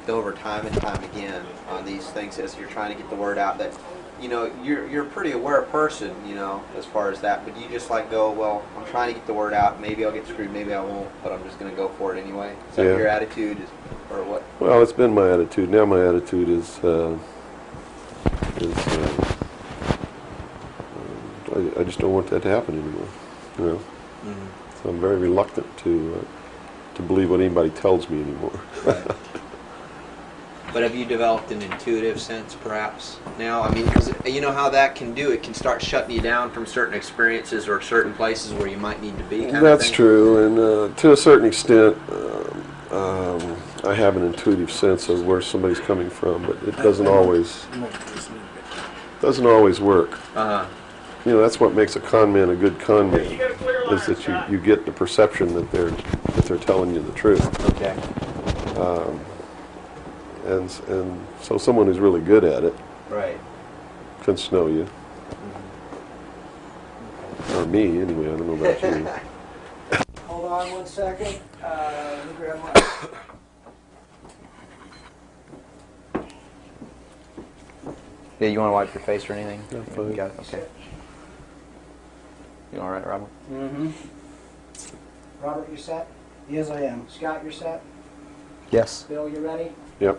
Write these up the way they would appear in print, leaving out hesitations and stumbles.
over time and time again on these things as you're trying to get the word out that, you know, you're a pretty aware person, you know, as far as that, but you just like go, well, I'm trying to get the word out, maybe I'll get screwed, maybe I won't, but I'm just going to go for it anyway. Is that your attitude, or what? Well, it's been my attitude. Now my attitude is I just don't want that to happen anymore, you know. So I'm very reluctant to believe what anybody tells me anymore. Right. But have you developed an intuitive sense, perhaps, now? I mean, because you know how that can do. It can start shutting you down from certain experiences or certain places where you might need to be. That's true, and to a certain extent, I have an intuitive sense of where somebody's coming from, but it doesn't always work. You know, that's what makes a con man a good con man, is that you get the perception that they're telling you the truth. Okay. And so someone who's really good at it, right, can snow you. Or me, anyway. I don't know about you. Hold on 1 second. Let me grab my... Yeah, you want to wipe your face or anything? Yeah, fine. You got it? Okay. You all right, Robert? Mm-hmm. Robert, you set? Yes, I am. Scott, you're set? Yes. Bill, you ready? Yep.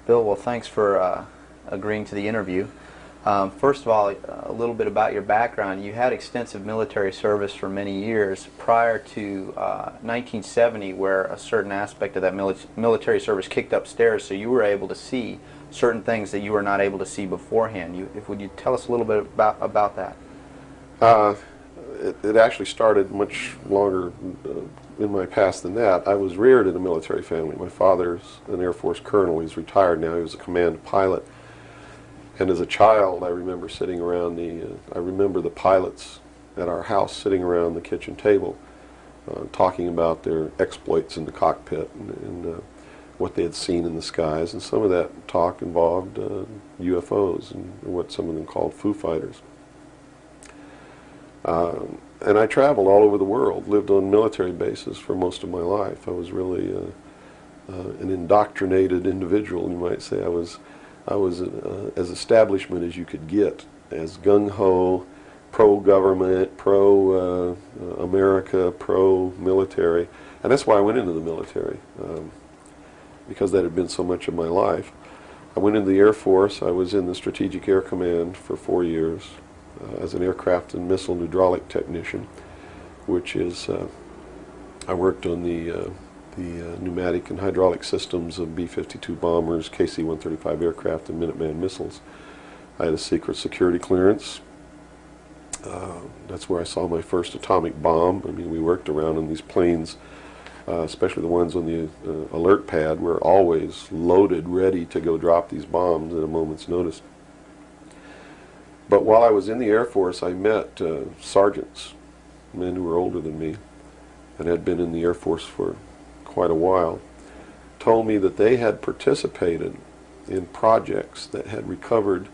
Bill, well, thanks for agreeing to the interview. First of all, a little bit about your background. You had extensive military service for many years prior to 1970, where a certain aspect of that military service kicked upstairs, so you were able to see certain things that you were not able to see beforehand. Would you tell us a little bit about that? It actually started much longer in my past than that. I was reared in a military family. My father's an Air Force colonel. He's retired now. He was a command pilot. And as a child, I remember sitting around I remember the pilots at our house sitting around the kitchen table talking about their exploits in the cockpit and what they had seen in the skies. And some of that talk involved UFOs and what some of them called Foo Fighters. And I traveled all over the world, lived on military bases for most of my life. I was really an indoctrinated individual, you might say. I was as establishment as you could get, as gung-ho, pro-government, pro-America, pro-military. And that's why I went into the military, because that had been so much of my life. I went into the Air Force. I was in the Strategic Air Command for 4 years as an aircraft and missile hydraulic technician, which is, I worked on the pneumatic and hydraulic systems of B-52 bombers, KC-135 aircraft, and Minuteman missiles. I had a secret security clearance. That's where I saw my first atomic bomb. I mean, we worked around in these planes, especially the ones on the alert pad, were always loaded, ready to go drop these bombs at a moment's notice. But while I was in the Air Force, I met sergeants, men who were older than me, and had been in the Air Force for quite a while, told me that they had participated in projects that had recovered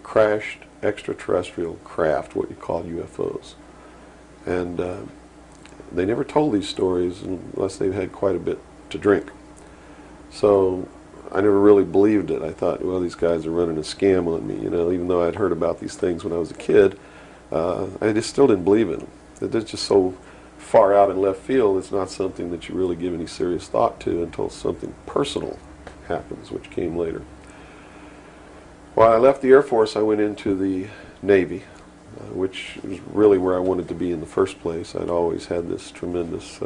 crashed extraterrestrial craft, what you call UFOs. And they never told these stories unless they had quite a bit to drink. So I never really believed it. I thought, well, these guys are running a scam on me, you know, even though I'd heard about these things when I was a kid. I just still didn't believe in them. They're just so far out in left field, it's not something that you really give any serious thought to until something personal happens, which came later. While I left the Air Force, I went into the Navy, which is really where I wanted to be in the first place. I'd always had this tremendous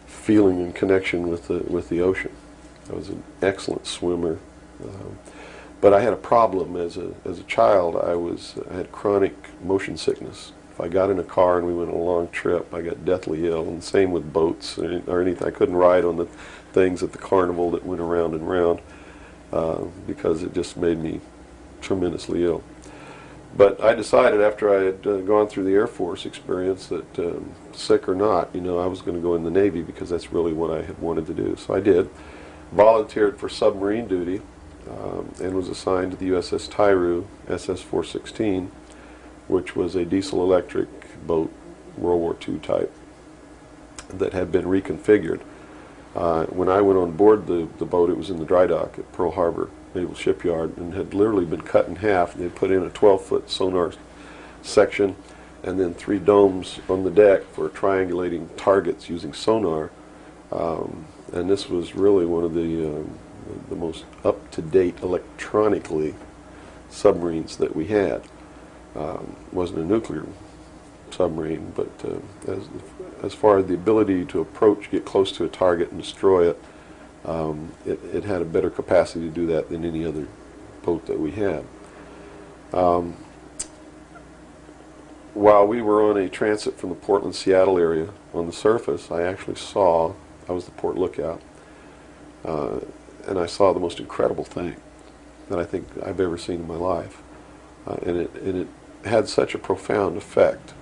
feeling and connection with the ocean. I was an excellent swimmer, but I had a problem as a child. I had chronic motion sickness. If I got in a car and we went on a long trip, I got deathly ill, and same with boats or anything. I couldn't ride on the things at the carnival that went around and round because it just made me tremendously ill. But I decided after I had gone through the Air Force experience that sick or not, you know, I was going to go in the Navy because that's really what I had wanted to do. So I did, volunteered for submarine duty, and was assigned to the USS Tyru SS-416, which was a diesel-electric boat World War II type, that had been reconfigured. When I went on board the boat, it was in the dry dock at Pearl Harbor Naval Shipyard, and had literally been cut in half. They put in a 12-foot sonar section and then 3 domes on the deck for triangulating targets using sonar. And this was really one of the most up-to-date electronically submarines that we had. Wasn't a nuclear submarine, but as far as the ability to approach, get close to a target and destroy it, it had a better capacity to do that than any other boat that we had. While we were on a transit from the Portland-Seattle area on the surface, I actually saw, I was the port lookout, and I saw the most incredible thing that I think I've ever seen in my life. And it had such a profound effect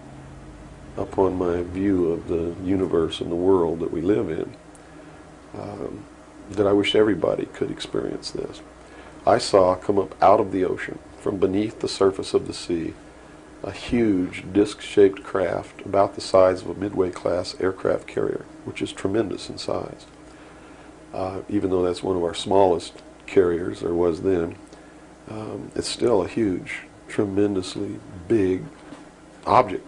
upon my view of the universe and the world that we live in, that I wish everybody could experience this. I saw come up out of the ocean, from beneath the surface of the sea, a huge disc-shaped craft about the size of a Midway-class aircraft carrier, which is tremendous in size. Even though that's one of our smallest carriers, or was then, it's still a huge, tremendously big object.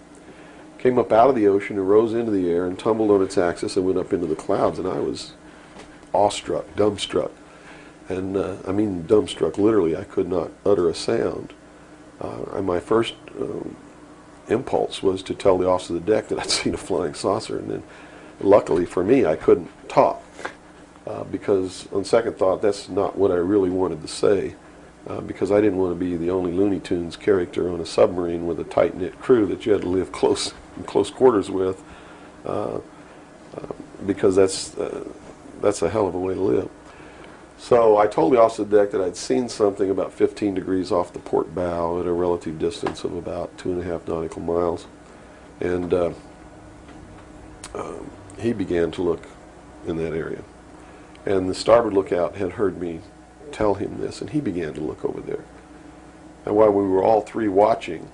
Came up out of the ocean and rose into the air and tumbled on its axis and went up into the clouds, and I was awestruck, dumbstruck. And I mean dumbstruck, literally. I could not utter a sound. And my first impulse was to tell the officer of the deck that I'd seen a flying saucer, and then luckily for me I couldn't talk, because on second thought that's not what I really wanted to say, because I didn't want to be the only Looney Tunes character on a submarine with a tight-knit crew that you had to live in close quarters with, because that's a hell of a way to live. So I told the officer of the deck that I'd seen something about 15 degrees off the port bow at a relative distance of about 2.5 nautical miles. And he began to look in that area. And the starboard lookout had heard me tell him this, and he began to look over there. And while we were all three watching,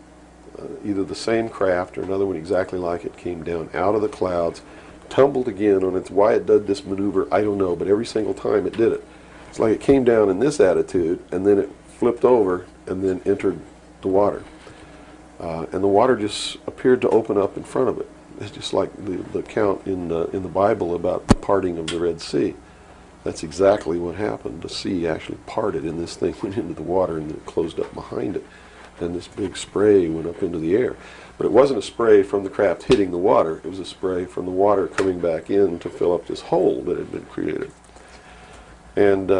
either the same craft or another one exactly like it came down out of the clouds, tumbled again on its, why it did this maneuver, I don't know, but every single time it did it. It's like it came down in this attitude, and then it flipped over, and then entered the water. And the water just appeared to open up in front of it. It's just like the account in the Bible about the parting of the Red Sea. That's exactly what happened. The sea actually parted, and this thing went into the water, and then it closed up behind it. And this big spray went up into the air. But it wasn't a spray from the craft hitting the water. It was a spray from the water coming back in to fill up this hole that had been created. And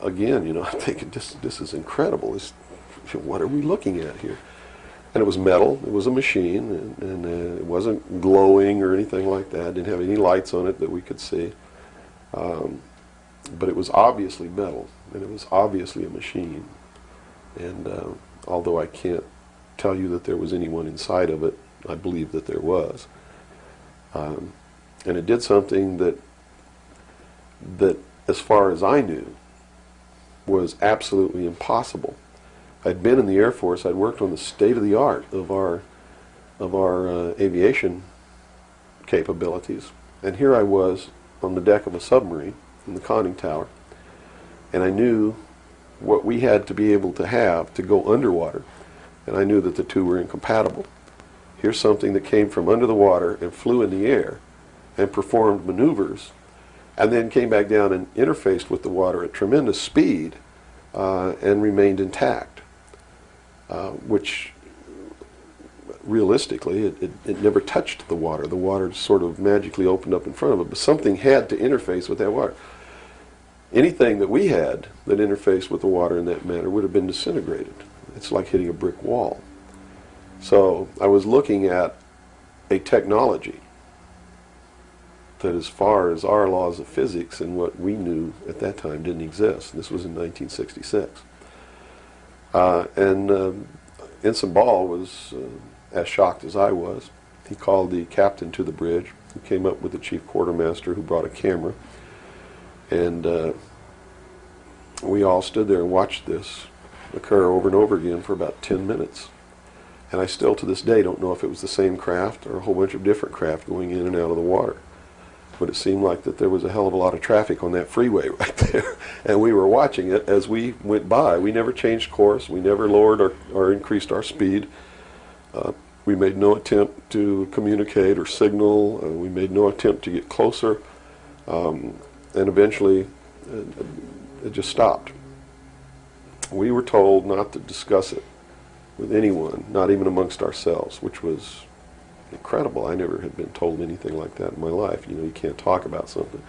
again, I'm thinking, this is incredible. What are we looking at here? And it was metal. It was a machine, and it wasn't glowing or anything like that. It didn't have any lights on it that we could see. But it was obviously metal, and it was obviously a machine. And although I can't tell you that there was anyone inside of it, I believe that there was. And it did something that, as far as I knew, was absolutely impossible. I'd been in the Air Force. I'd worked on the state-of-the-art of our aviation capabilities. And here I was on the deck of a submarine in the conning tower, and I knew what we had to be able to have to go underwater, and I knew that the two were incompatible. Here's something that came from under the water and flew in the air and performed maneuvers, and then came back down and interfaced with the water at tremendous speed and remained intact, which realistically it never touched the water. The water sort of magically opened up in front of it, but something had to interface with that water. Anything that we had that interfaced with the water in that manner would have been disintegrated. It's like hitting a brick wall. So I was looking at a technology that, as far as our laws of physics and what we knew at that time, didn't exist. This was in 1966. Ensign Ball was as shocked as I was. He called the captain to the bridge, who came up with the chief quartermaster, who brought a camera. And we all stood there and watched this occur over and over again for about 10 minutes. And I still to this day don't know if it was the same craft or a whole bunch of different craft going in and out of the water. But it seemed like that there was a hell of a lot of traffic on that freeway right there. And we were watching it as we went by. We never changed course. We never lowered or increased our speed. We made no attempt to communicate or signal. We made no attempt to get closer. And eventually, it just stopped. We were told not to discuss it with anyone, not even amongst ourselves, which was incredible. I never had been told anything like that in my life. You know, you can't talk about something.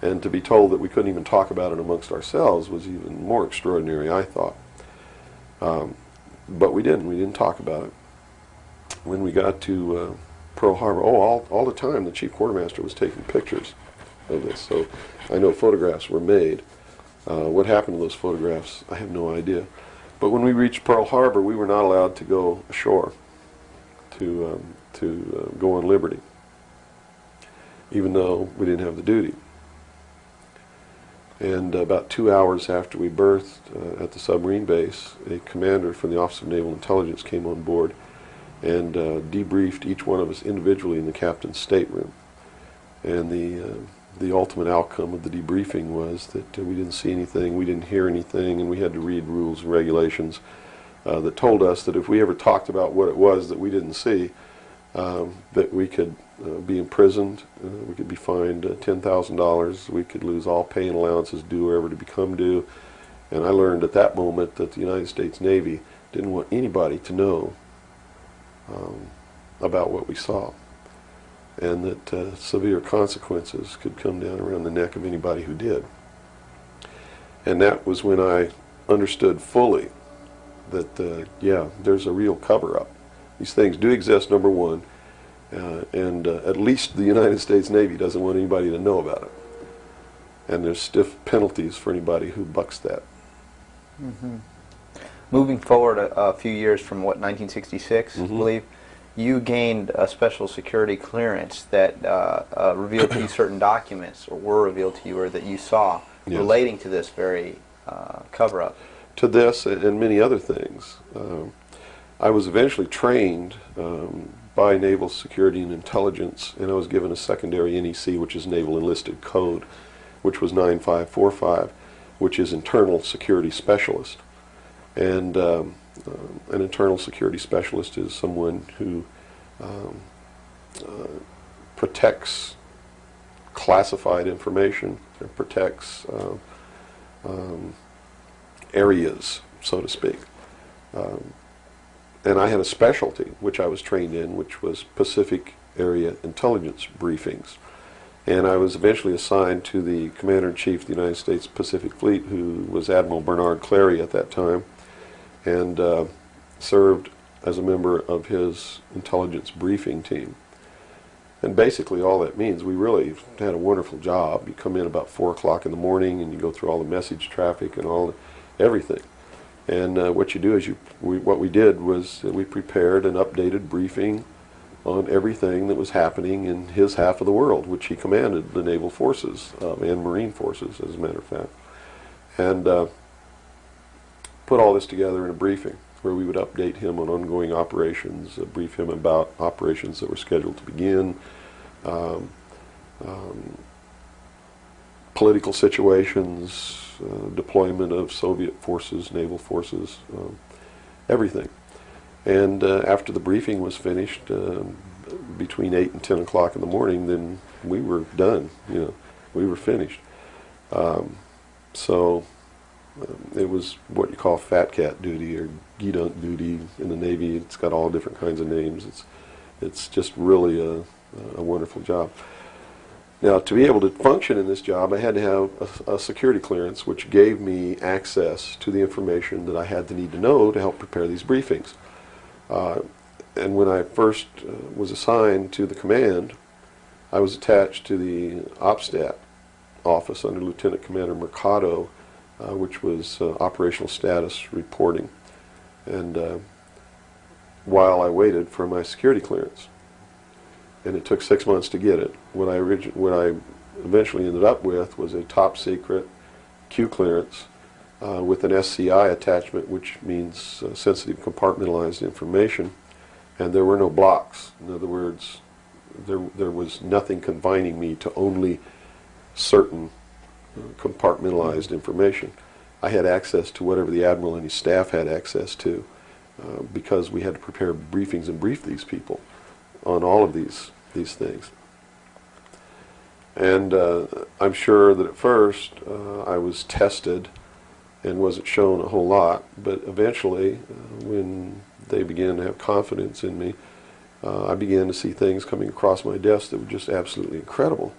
And to be told that we couldn't even talk about it amongst ourselves was even more extraordinary, I thought. But we didn't. We didn't talk about it. When we got to Pearl Harbor, all the time the chief quartermaster was taking pictures of this. So I know photographs were made. What happened to those photographs, I have no idea. But when we reached Pearl Harbor, we were not allowed to go ashore to go on liberty, even though we didn't have the duty. And about 2 hours after we berthed at the submarine base, a commander from the Office of Naval Intelligence came on board and debriefed each one of us individually in the captain's stateroom. And the ultimate outcome of the debriefing was that we didn't see anything, we didn't hear anything, and we had to read rules and regulations that told us that if we ever talked about what it was that we didn't see, that we could be imprisoned, we could be fined $10,000, we could lose all pay and allowances due or ever to become due. And I learned at that moment that the United States Navy didn't want anybody to know about what we saw, and that severe consequences could come down around the neck of anybody who did. And that was when I understood fully that, yeah, there's a real cover-up. These things do exist, number one, and at least the United States Navy doesn't want anybody to know about it. And there's stiff penalties for anybody who bucks that. Mm-hmm. Moving forward a few years from, what, 1966, I believe, you gained a special security clearance that revealed to you certain documents, or were revealed to you, or that you saw, relating to this very cover-up. To this and many other things. I was eventually trained by Naval Security and Intelligence, and I was given a secondary NEC, which is Naval Enlisted Code, which was 9545, which is Internal Security Specialist. And an internal security specialist is someone who protects classified information, and protects areas, so to speak. And I had a specialty, which I was trained in, which was Pacific Area Intelligence Briefings. And I was eventually assigned to the Commander-in-Chief of the United States Pacific Fleet, who was Admiral Bernard Clary at that time, and served as a member of his intelligence briefing team. And basically all that means, we really had a wonderful job. You come in about 4 o'clock in the morning and you go through all the message traffic and everything. And what you do is what we did was we prepared an updated briefing on everything that was happening in his half of the world, which he commanded the naval forces and marine forces, as a matter of fact. And put all this together in a briefing where we would update him on ongoing operations, brief him about operations that were scheduled to begin, political situations, deployment of Soviet forces, naval forces, everything. And after the briefing was finished, between 8 and 10 o'clock in the morning, then we were done. We were finished. So it was what you call fat cat duty or gedunk duty in the Navy. It's got all different kinds of names. It's just really a wonderful job. Now, to be able to function in this job, I had to have a security clearance, which gave me access to the information that I had the need to know to help prepare these briefings. And when I first was assigned to the command, I was attached to the OPSTAT office under Lieutenant Commander Mercado, which was operational status reporting, and while I waited for my security clearance. And it took 6 months to get it. What I eventually ended up with was a top secret Q clearance with an SCI attachment, which means sensitive compartmentalized information, and there were no blocks. In other words, there was nothing confining me to only certain compartmentalized information. I had access to whatever the Admiral and his staff had access to, because we had to prepare briefings and brief these people on all of these things. And I'm sure that at first I was tested and wasn't shown a whole lot, but eventually when they began to have confidence in me, I began to see things coming across my desk that were just absolutely incredible.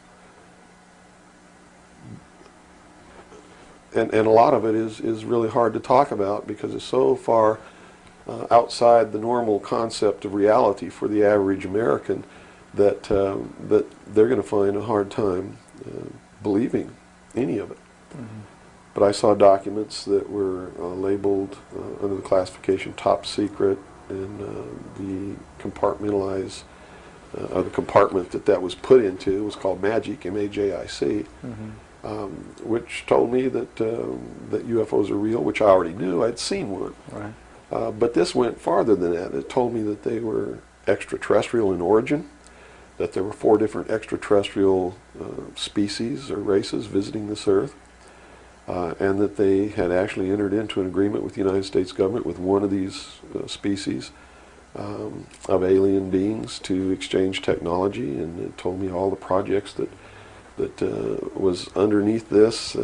And a lot of it is really hard to talk about because it's so far outside the normal concept of reality for the average American that that they're going to find a hard time believing any of it. Mm-hmm. But I saw documents that were labeled under the classification top secret, and the compartmentalized the compartment that was put into was called MAJIC, M-A-J-I-C. Mm-hmm. Which told me that that UFOs are real, which I already knew. I'd seen one. Right. But this went farther than that. It told me that they were extraterrestrial in origin, that there were 4 different extraterrestrial species or races visiting this Earth, and that they had actually entered into an agreement with the United States government with one of these species of alien beings to exchange technology, and it told me all the projects that was underneath this.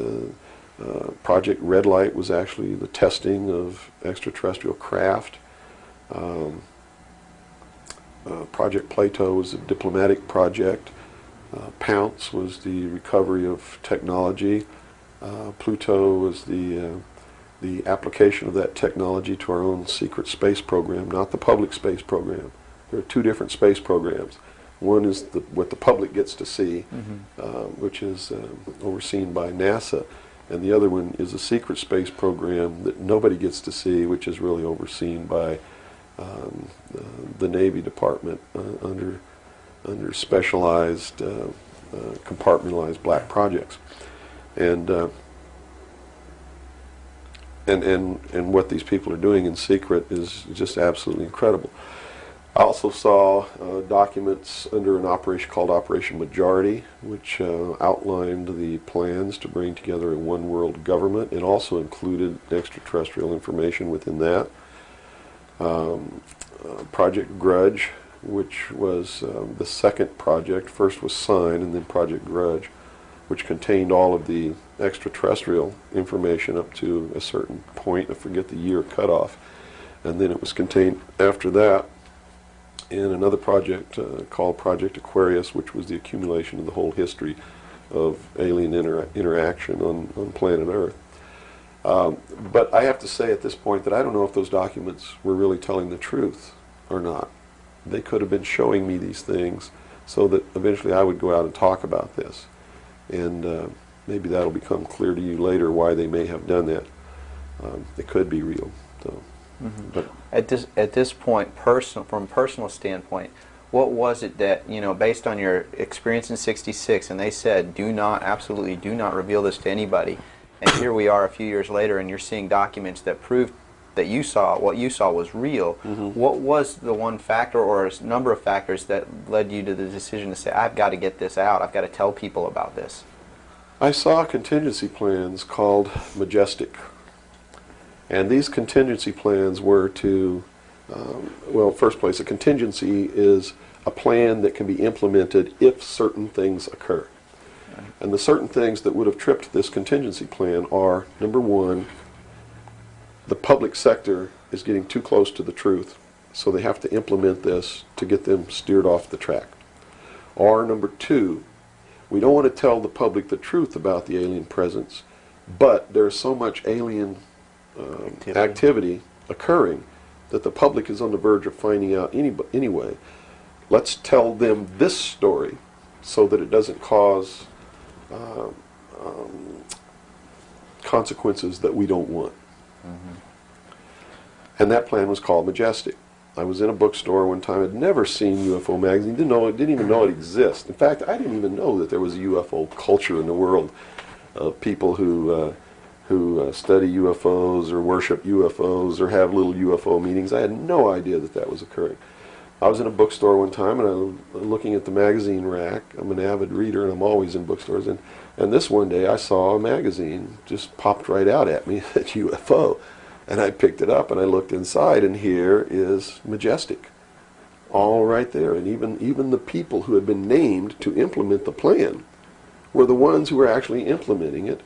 Project Red Light was actually the testing of extraterrestrial craft. Project Plato was a diplomatic project. Pounce was the recovery of technology. Pluto was the application of that technology to our own secret space program, not the public space program. There are 2 different space programs. One is what the public gets to see, mm-hmm. Which is overseen by NASA, and the other one is a secret space program that nobody gets to see, which is really overseen by the Navy Department under specialized compartmentalized black projects, and what these people are doing in secret is just absolutely incredible. I also saw documents under an operation called Operation Majority, which outlined the plans to bring together a one-world government. It also included extraterrestrial information within that. Project Grudge, which was the second project. First was Sign, and then Project Grudge, which contained all of the extraterrestrial information up to a certain point. I forget the year cutoff. And then it was contained after that in another project called Project Aquarius, which was the accumulation of the whole history of alien interaction on planet Earth. But I have to say at this point that I don't know if those documents were really telling the truth or not. They could have been showing me these things so that eventually I would go out and talk about this. And maybe that'll become clear to you later why they may have done that. It could be real. So. Mm-hmm. But at this point, from a personal standpoint, what was it that, based on your experience in '66, and they said, absolutely do not reveal this to anybody, and here we are a few years later, and you're seeing documents that prove that what you saw was real. Mm-hmm. What was the one factor or a number of factors that led you to the decision to say, I've got to get this out, I've got to tell people about this? I saw contingency plans called Majestic. And these contingency plans were to, first place, a contingency is a plan that can be implemented if certain things occur. Right. And the certain things that would have tripped this contingency plan are, number one, the public sector is getting too close to the truth, so they have to implement this to get them steered off the track. Or number two, we don't want to tell the public the truth about the alien presence, but there's so much alien activity occurring that the public is on the verge of finding out anyway. Let's tell them this story so that it doesn't cause consequences that we don't want. Mm-hmm. And that plan was called Majestic. I was in a bookstore one time. I'd never seen UFO magazine. Didn't even know it existed. In fact, I didn't even know that there was a UFO culture in the world of people who who study UFOs or worship UFOs or have little UFO meetings. I had no idea that that was occurring. I was in a bookstore one time and I was looking at the magazine rack. I'm an avid reader and I'm always in bookstores. And this one day I saw a magazine just popped right out at me, at UFO. And I picked it up and I looked inside, and here is Majestic, all right there. And even the people who had been named to implement the plan were the ones who were actually implementing it.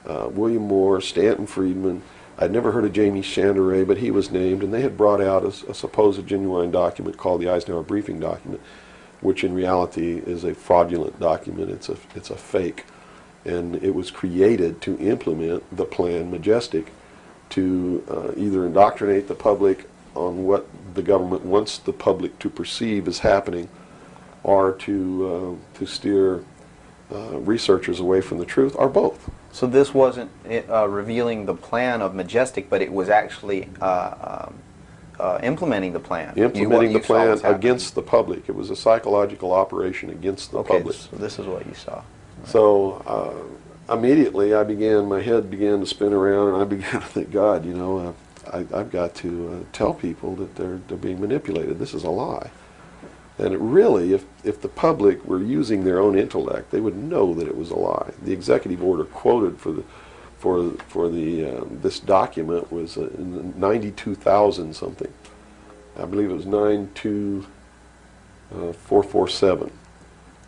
William Moore, Stanton Friedman. I'd never heard of Jamie Chanderay, but he was named, and they had brought out a supposed genuine document called the Eisenhower Briefing Document, which in reality is a fraudulent document. It's a fake. And it was created to implement the plan Majestic, to either indoctrinate the public on what the government wants the public to perceive as happening, or to steer researchers away from the truth, or both. So this wasn't revealing the plan of Majestic, but it was actually implementing the plan. Implementing the plan against the public. It was a psychological operation against the public. So this is what you saw. Right. So immediately my head began to spin around, and I began to think, God, you know, I've got to tell people that they're being manipulated. This is a lie. And it really, if the public were using their own intellect, they would know that it was a lie. The executive order quoted for this document was 92,000 something. I believe it was 92447,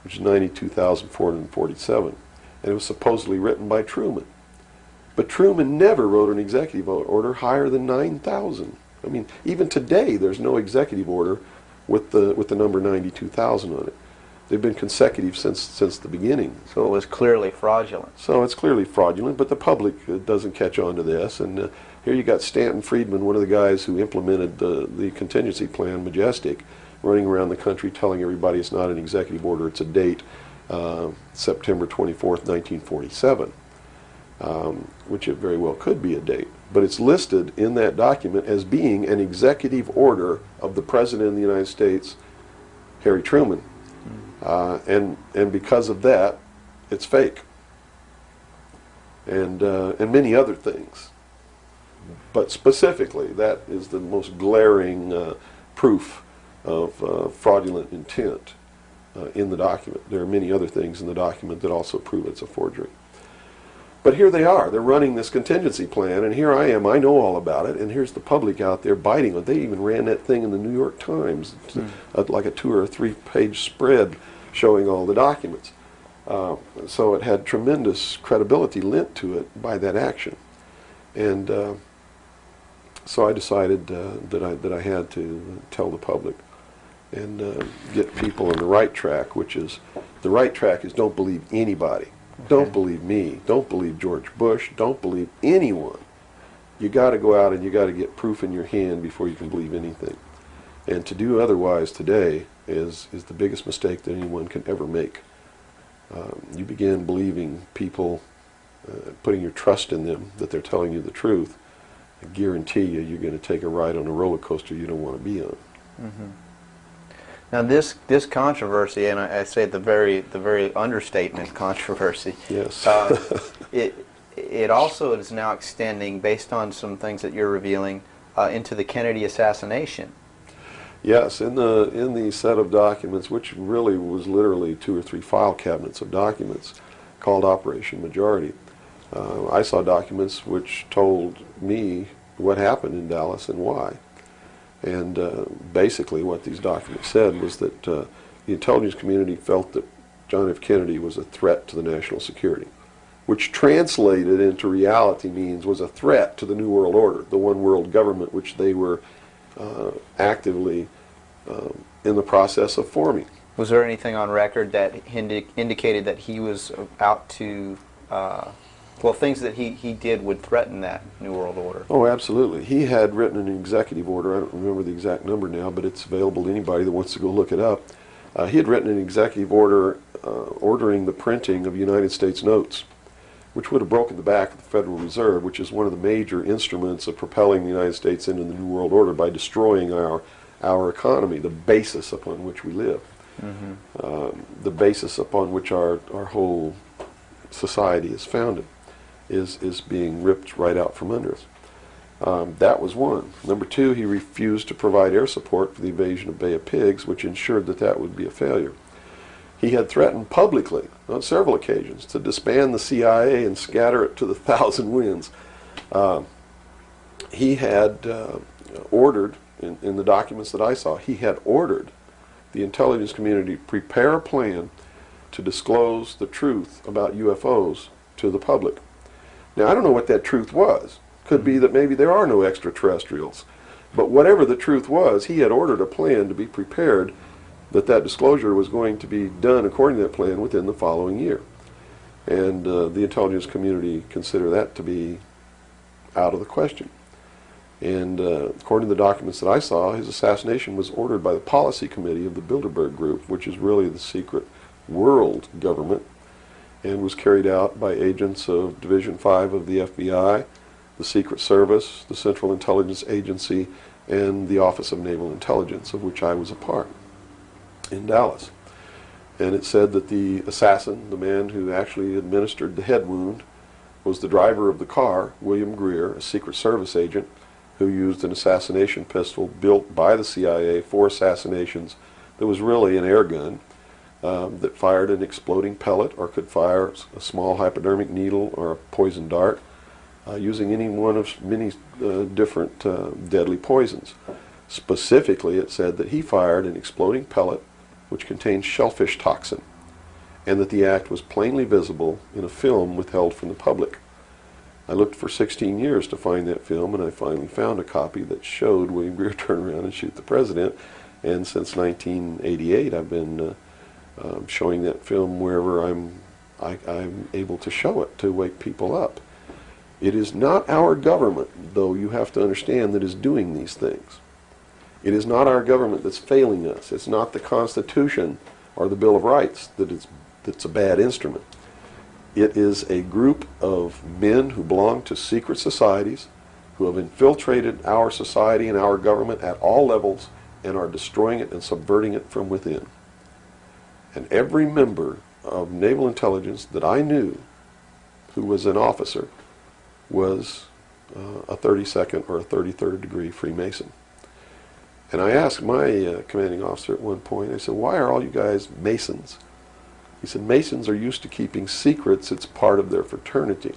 which is 92,447, and it was supposedly written by Truman. But Truman never wrote an executive order higher than 9,000. I mean, even today, there's no executive order with the number 92,000 on it. They've been consecutive since the beginning. So it was clearly fraudulent. So it's clearly fraudulent, but the public doesn't catch on to this. And here you got Stanton Friedman, one of the guys who implemented the contingency plan, Majestic, running around the country telling everybody it's not an executive order, it's a date, September 24th, 1947, which it very well could be a date. But it's listed in that document as being an executive order of the President of the United States, Harry Truman. And because of that, it's fake. And many other things. But specifically, that is the most glaring proof of fraudulent intent in the document. There are many other things in the document that also prove it's a forgery. But here they are. They're running this contingency plan, and here I am. I know all about it, and here's the public out there biting on it. They even ran that thing in the New York Times, like a 2 or 3 page spread showing all the documents. So it had tremendous credibility lent to it by that action. And so I decided that I had to tell the public and get people on the right track, which is, the right track is don't believe anybody. Okay. Don't believe me. Don't believe George Bush. Don't believe anyone. You got to go out and you got to get proof in your hand before you can believe anything. And to do otherwise today is the biggest mistake that anyone can ever make. You begin believing people, putting your trust in them, that they're telling you the truth. I guarantee you're going to take a ride on a roller coaster you don't want to be on. Mm-hmm. Now this controversy, and I say the very understatement controversy. Yes. It also is now extending, based on some things that you're revealing, into the Kennedy assassination. Yes, in the set of documents, which really was literally 2 or 3 file cabinets of documents, called Operation Majority, I saw documents which told me what happened in Dallas and why. And basically what these documents said was that the intelligence community felt that John F. Kennedy was a threat to the national security, which translated into reality means was a threat to the New World Order, the one world government which they were actively in the process of forming. Was there anything on record that indicated that he was out to, things that he did would threaten that New World Order? Oh, absolutely. He had written an executive order. I don't remember the exact number now, but it's available to anybody that wants to go look it up. He had written an executive order ordering the printing of United States notes, which would have broken the back of the Federal Reserve, which is one of the major instruments of propelling the United States into the New World Order by destroying our economy, the basis upon which we live, the basis upon which our whole society is founded. is being ripped right out from under us. That was one. Number two, he refused to provide air support for the invasion of Bay of Pigs, which ensured that that would be a failure. He had threatened publicly on several occasions to disband the CIA and scatter it to the thousand winds. He had ordered, in the documents that I saw, he had ordered the intelligence community to prepare a plan to disclose the truth about UFOs to the public. Now, I don't know what that truth was. Could be that maybe there are no extraterrestrials. But whatever the truth was, he had ordered a plan to be prepared that that disclosure was going to be done according to that plan within the following year. And the intelligence community consider that to be out of the question. And according to the documents that I saw, his assassination was ordered by the policy committee of the Bilderberg Group, which is really the secret world government, and was carried out by agents of Division 5 of the FBI, the Secret Service, the Central Intelligence Agency, and the Office of Naval Intelligence, of which I was a part, in Dallas. And it said that the assassin, the man who actually administered the head wound, was the driver of the car, William Greer, a Secret Service agent, who used an assassination pistol built by the CIA for assassinations that was really an air gun that fired an exploding pellet or could fire a small hypodermic needle or a poison dart, using any one of many different deadly poisons. Specifically, it said that he fired an exploding pellet which contained shellfish toxin, and that the act was plainly visible in a film withheld from the public. I looked for 16 years to find that film, and I finally found a copy that showed William Greer turn around and shoot the president. And since 1988, I've been showing that film wherever I'm able to show it to wake people up. It is not our government, though you have to understand, that is doing these things. It is not our government that's failing us. It's not the Constitution or the Bill of Rights that's a bad instrument. It is a group of men who belong to secret societies, who have infiltrated our society and our government at all levels and are destroying it and subverting it from within. And every member of naval intelligence that I knew who was an officer was a 32nd or a 33rd degree Freemason. And I asked my commanding officer at one point, I said, why are all you guys Masons? He said, Masons are used to keeping secrets. It's part of their fraternity.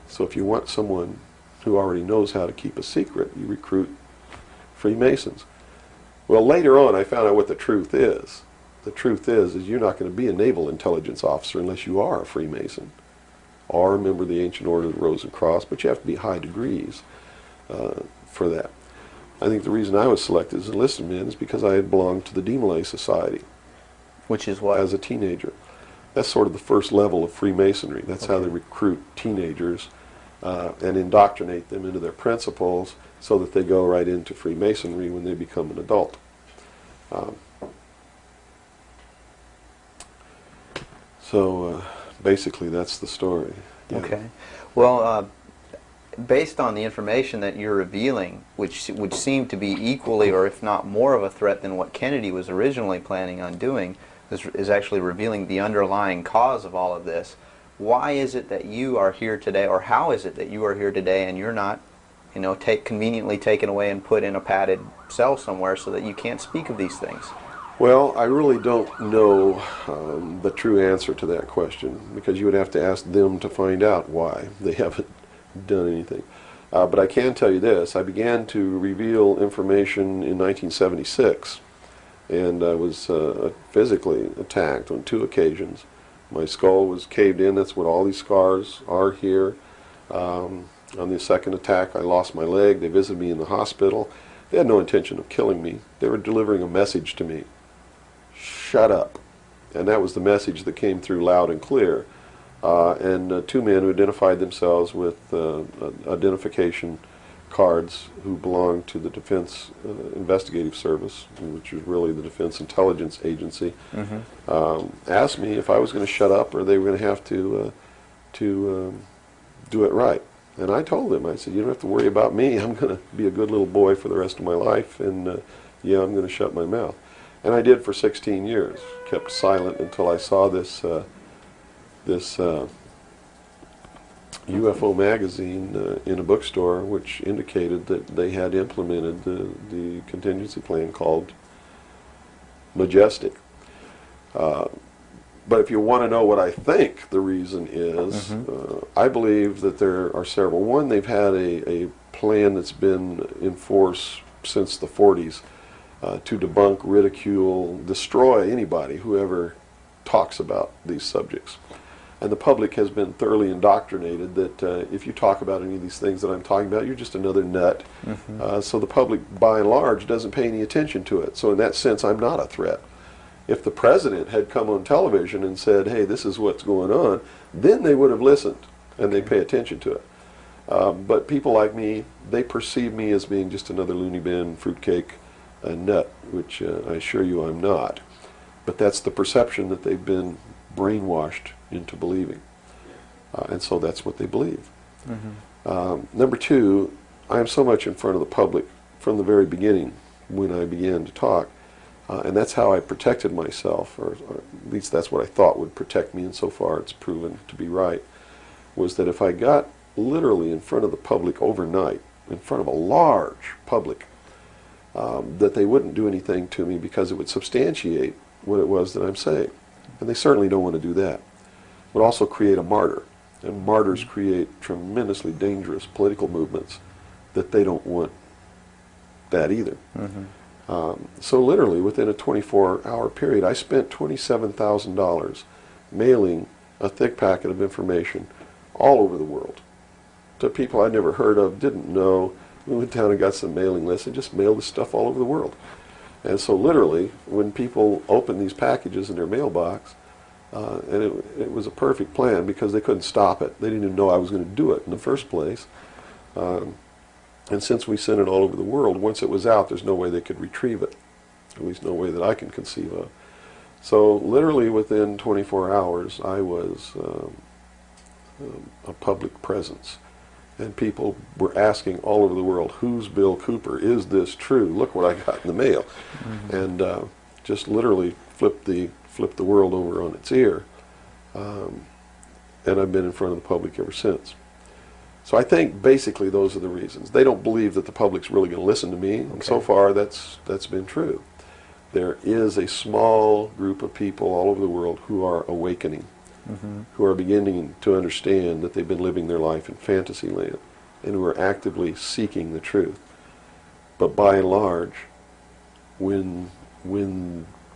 So if you want someone who already knows how to keep a secret, you recruit Freemasons. Well, later on, I found out what the truth is. The truth is you're not going to be a naval intelligence officer unless you are a Freemason or a member of the Ancient Order of the Rose and Cross, but you have to be high degrees for that. I think the reason I was selected as a enlisted man is because I had belonged to the Demolay Society. Which is what? As a teenager. That's sort of the first level of Freemasonry. That's how they recruit teenagers and indoctrinate them into their principles so that they go right into Freemasonry when they become an adult. So basically that's the story. Yeah. Okay. Well, based on the information that you're revealing, which would seem to be equally or if not more of a threat than what Kennedy was originally planning on doing, is actually revealing the underlying cause of all of this. Why is it that you are here today, or how is it that you are here today and you're not, you know, conveniently taken away and put in a padded cell somewhere so that you can't speak of these things? Well, I really don't know the true answer to that question, because you would have to ask them to find out why they haven't done anything. But I can tell you this. I began to reveal information in 1976, and I was physically attacked on 2 occasions. My skull was caved in. That's what all these scars are here. On the second attack, I lost my leg. They visited me in the hospital. They had no intention of killing me. They were delivering a message to me. Shut up. And that was the message that came through loud and clear. And 2 men who identified themselves with identification cards who belonged to the Defense Investigative Service, which is really the Defense Intelligence Agency, asked me if I was going to shut up or they were going to have to do it right. And I told them, I said, you don't have to worry about me. I'm going to be a good little boy for the rest of my life, and yeah, I'm going to shut my mouth. And I did for 16 years, kept silent until I saw this UFO magazine in a bookstore, which indicated that they had implemented the contingency plan called Majestic. But if you want to know what I think the reason is, I believe that there are several. One, they've had a plan that's been in force since the 40s to debunk, ridicule, destroy anybody, whoever talks about these subjects. And the public has been thoroughly indoctrinated that if you talk about any of these things that I'm talking about, you're just another nut. So the public, by and large, doesn't pay any attention to it. So in that sense, I'm not a threat. If the president had come on television and said, hey, this is what's going on, then they would have listened and they pay attention to it. But people like me, they perceive me as being just another loony bin, fruitcake, nut, which I assure you I'm not. But that's the perception that they've been brainwashed into believing. And so that's what they believe. Number two, I am so much in front of the public from the very beginning when I began to talk. And that's how I protected myself, or at least that's what I thought would protect me, and so far it's proven to be right, was that if I got literally in front of the public overnight, in front of a large public, that they wouldn't do anything to me because it would substantiate what it was that I'm saying. And they certainly don't want to do that. It would also create a martyr, and martyrs create tremendously dangerous political movements that they don't want that either. So literally within a 24-hour period, I spent $27,000 mailing a thick packet of information all over the world to people I'd never heard of, didn't know. We went down and got some mailing lists and just mailed this stuff all over the world. And so literally, when people opened these packages in their mailbox, and it was a perfect plan because they couldn't stop it. They didn't even know I was going to do it in the first place. And since we sent it all over the world, once it was out, there's no way they could retrieve it. At least no way that I can conceive of. So literally within 24 hours, I was a public presence. And people were asking all over the world, who's Bill Cooper? Is this true? Look what I got in the mail. And just literally flipped the world over on its ear. And I've been in front of the public ever since. So I think basically those are the reasons. They don't believe that the public's really going to listen to me, and so far that's been true. There is a small group of people all over the world who are awakening, who are beginning to understand that they've been living their life in fantasy land, and who are actively seeking the truth. But by and large, when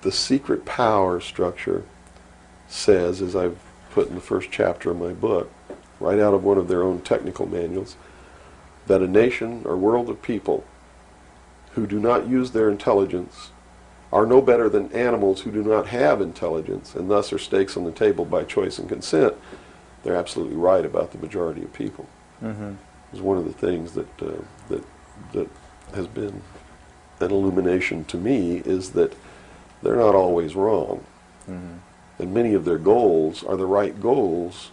the secret power structure says, as I've put in the first chapter of my book, right out of one of their own technical manuals, that a nation or world of people who do not use their intelligence are no better than animals who do not have intelligence, and thus are stakes on the table by choice and consent, they're absolutely right about the majority of people. It's one of the things that has been an illumination to me, is that they're not always wrong. And many of their goals are the right goals,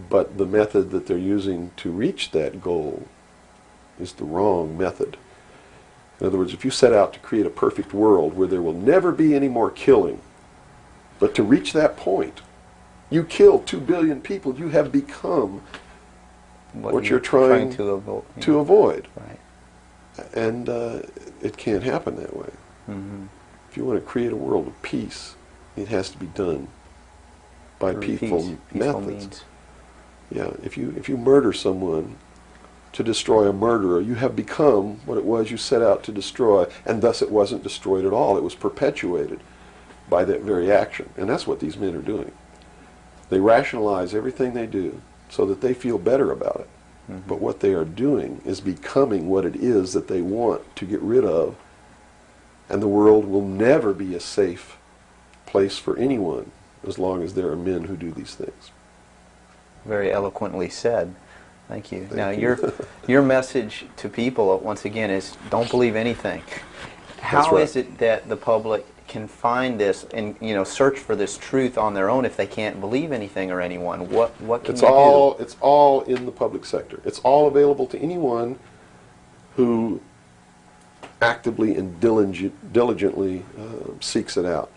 but the method that they're using to reach that goal is the wrong method. In other words, if you set out to create a perfect world where there will never be any more killing, but to reach that point, you kill 2 billion people, you have become what you're trying to avoid. Right. And it can't happen that way. If you want to create a world of peace, it has to be done by peaceful methods. Means. Yeah, if you murder someone to destroy a murderer, you have become what it was you set out to destroy, and thus it wasn't destroyed at all. It was perpetuated by that very action. And that's what these men are doing. They rationalize everything they do so that they feel better about it. But what they are doing is becoming what it is that they want to get rid of, and the world will never be a safe place for anyone as long as there are men who do these things. Very eloquently said. Thank you. Now, you. your message to people, once again, is don't believe anything. How is it that the public can find this and search for this truth on their own if they can't believe anything or anyone? What can you do? It's all in the public sector. It's all available to anyone who actively and diligently seeks it out.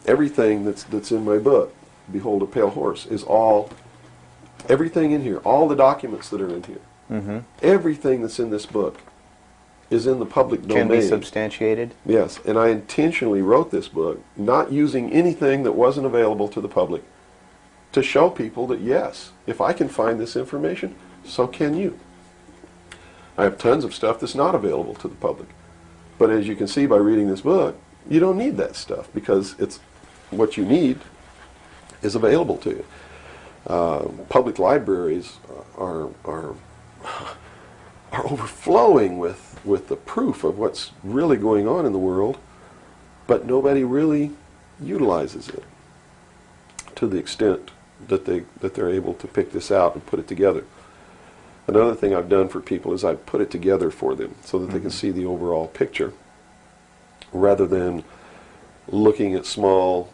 Everything that's in my book, Behold a Pale Horse, is all Everything in here, all the documents that are in here, Mm-hmm. everything that's in this book is in the public domain. Can be substantiated. Yes, and I intentionally wrote this book not using anything that wasn't available to the public to show people that, yes, if I can find this information, so can you. I have tons of stuff that's not available to the public. But as you can see by reading this book, you don't need that stuff because it's what you need is available to you. Public libraries are overflowing with the proof of what's really going on in the world, but nobody really utilizes it to the extent that they're able to pick this out and put it together. Another thing I've done for people is I've put it together for them so that they can see the overall picture rather than looking at small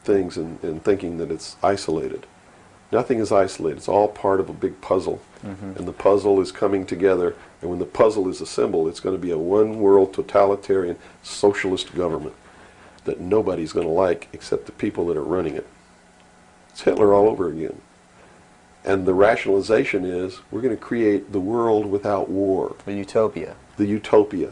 things and thinking that it's isolated. Nothing is isolated. It's all part of a big puzzle. Mm-hmm. And the puzzle is coming together, and when the puzzle is assembled, it's going to be a one-world totalitarian socialist government that nobody's going to like except the people that are running it. It's Hitler all over again. And the rationalization is we're going to create the world without war. The utopia. The utopia.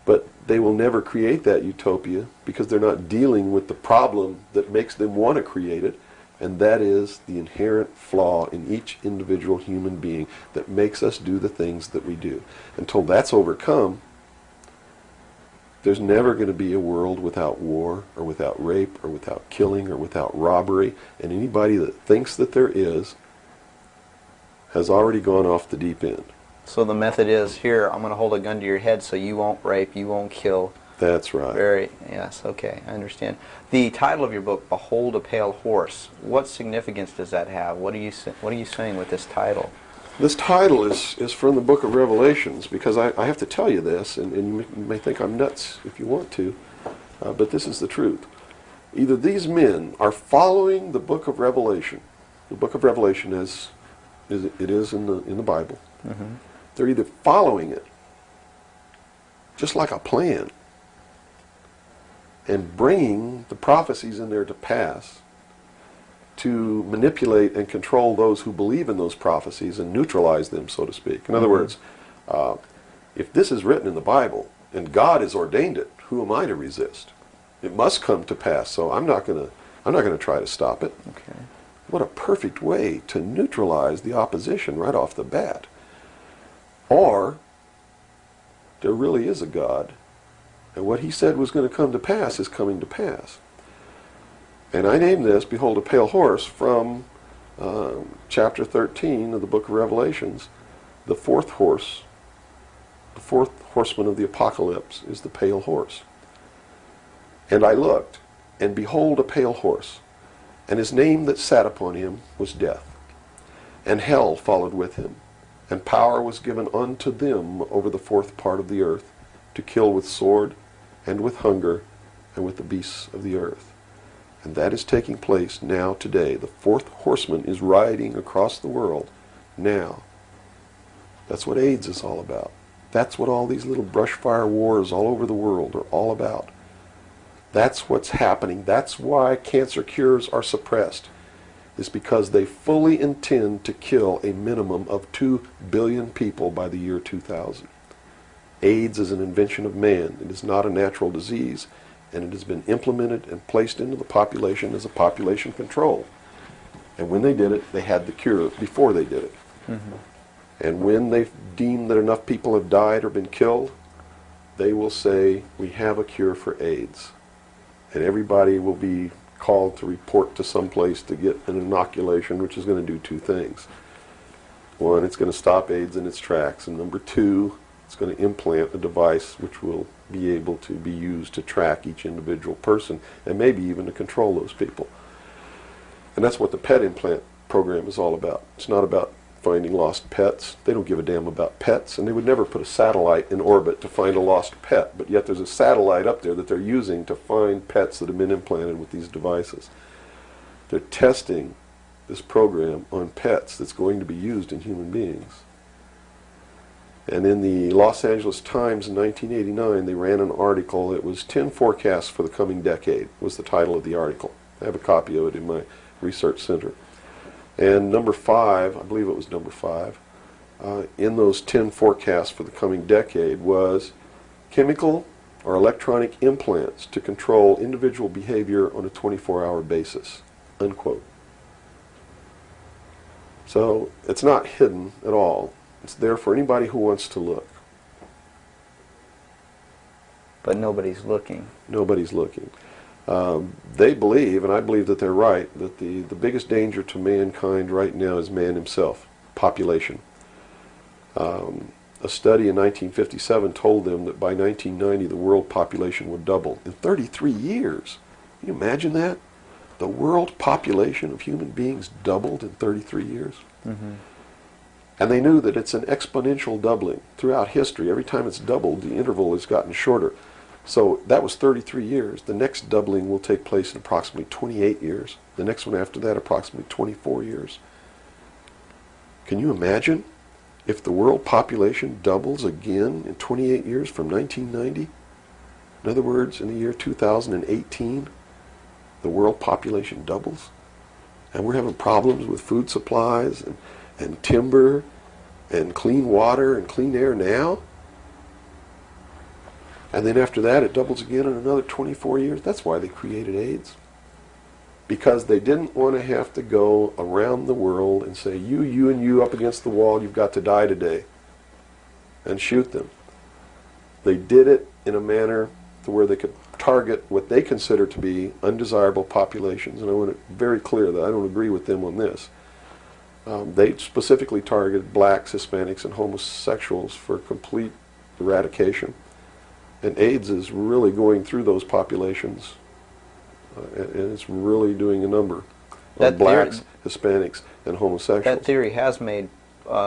But they will never create that utopia because they're not dealing with the problem that makes them want to create it, and that is the inherent flaw in each individual human being that makes us do the things that we do. Until that's overcome, there's never going to be a world without war or without rape or without killing or without robbery, and anybody that thinks that there is has already gone off the deep end. So the method is, here, I'm going to hold a gun to your head so you won't rape, you won't kill. That's right. Yes, okay, I understand. The title of your book, Behold a Pale Horse, what significance does that have? What are you saying with this title? This title is from the book of Revelations, because I have to tell you this, and you may think I'm nuts if you want to, but this is the truth. Either these men are following the book of Revelation. The book of Revelation is in the Bible. Mm-hmm. They're either following it, just like a plan, and bringing the prophecies in there to pass to manipulate and control those who believe in those prophecies and neutralize them, so to speak. In other words, if this is written in the Bible and God has ordained it, who am I to resist? It must come to pass, so I'm not going to try to stop it. Okay. What a perfect way to neutralize the opposition right off the bat. Or there really is a God, and what he said was going to come to pass is coming to pass. And I named this, Behold a Pale Horse, from chapter 13 of the book of Revelations. The fourth horseman of the apocalypse is the pale horse. And I looked, and behold a pale horse, and his name that sat upon him was Death. And hell followed with him, and power was given unto them over the fourth part of the earth, to kill with sword, and with hunger, and with the beasts of the earth. And that is taking place now today. The fourth horseman is riding across the world now. That's what AIDS is all about. That's what all these little brush fire wars all over the world are all about. That's what's happening. That's why cancer cures are suppressed. Is because they fully intend to kill a minimum of 2 billion people by the year 2000. AIDS is an invention of man. It is not a natural disease, and it has been implemented and placed into the population as a population control. And when they did it, they had the cure before they did it. Mm-hmm. And when they deem that enough people have died or been killed, they will say, we have a cure for AIDS. And everybody will be called to report to some place to get an inoculation, which is going to do two things. One, it's going to stop AIDS in its tracks, and number two, it's going to implant a device which will be able to be used to track each individual person and maybe even to control those people. And that's what the pet implant program is all about. It's not about finding lost pets. They don't give a damn about pets, and they would never put a satellite in orbit to find a lost pet, but yet there's a satellite up there that they're using to find pets that have been implanted with these devices. They're testing this program on pets that's going to be used in human beings. And in the Los Angeles Times in 1989, they ran an article. It was 10 forecasts for the coming decade, was the title of the article. I have a copy of it in my research center. And number 5, I believe it was number 5, in those 10 forecasts for the coming decade was chemical or electronic implants to control individual behavior on a 24-hour basis, unquote. So it's not hidden at all. It's there for anybody who wants to look. But nobody's looking. Nobody's looking. They believe, and I believe that they're right, that the biggest danger to mankind right now is man himself, population. A study in 1957 told them that by 1990 the world population would double. In 33 years. Can you imagine that? The world population of human beings doubled in 33 years. Mm-hmm. And they knew that it's an exponential doubling. Throughout history, every time it's doubled, the interval has gotten shorter. So that was 33 years. The next doubling will take place in approximately 28 years. The next one after that, approximately 24 years. Can you imagine if the world population doubles again in 28 years from 1990? In other words, in the year 2018, the world population doubles. And we're having problems with food supplies and timber and clean water and clean air now. And then after that, it doubles again in another 24 years. That's why they created AIDS. Because they didn't want to have to go around the world and say, you, and you up against the wall, you've got to die today, and shoot them. They did it in a manner to where they could target what they consider to be undesirable populations. And I want to be very clear that I don't agree with them on this. They specifically targeted blacks, Hispanics, and homosexuals for complete eradication. And AIDS is really going through those populations, and it's really doing a number on blacks, Hispanics, and homosexuals. That theory has made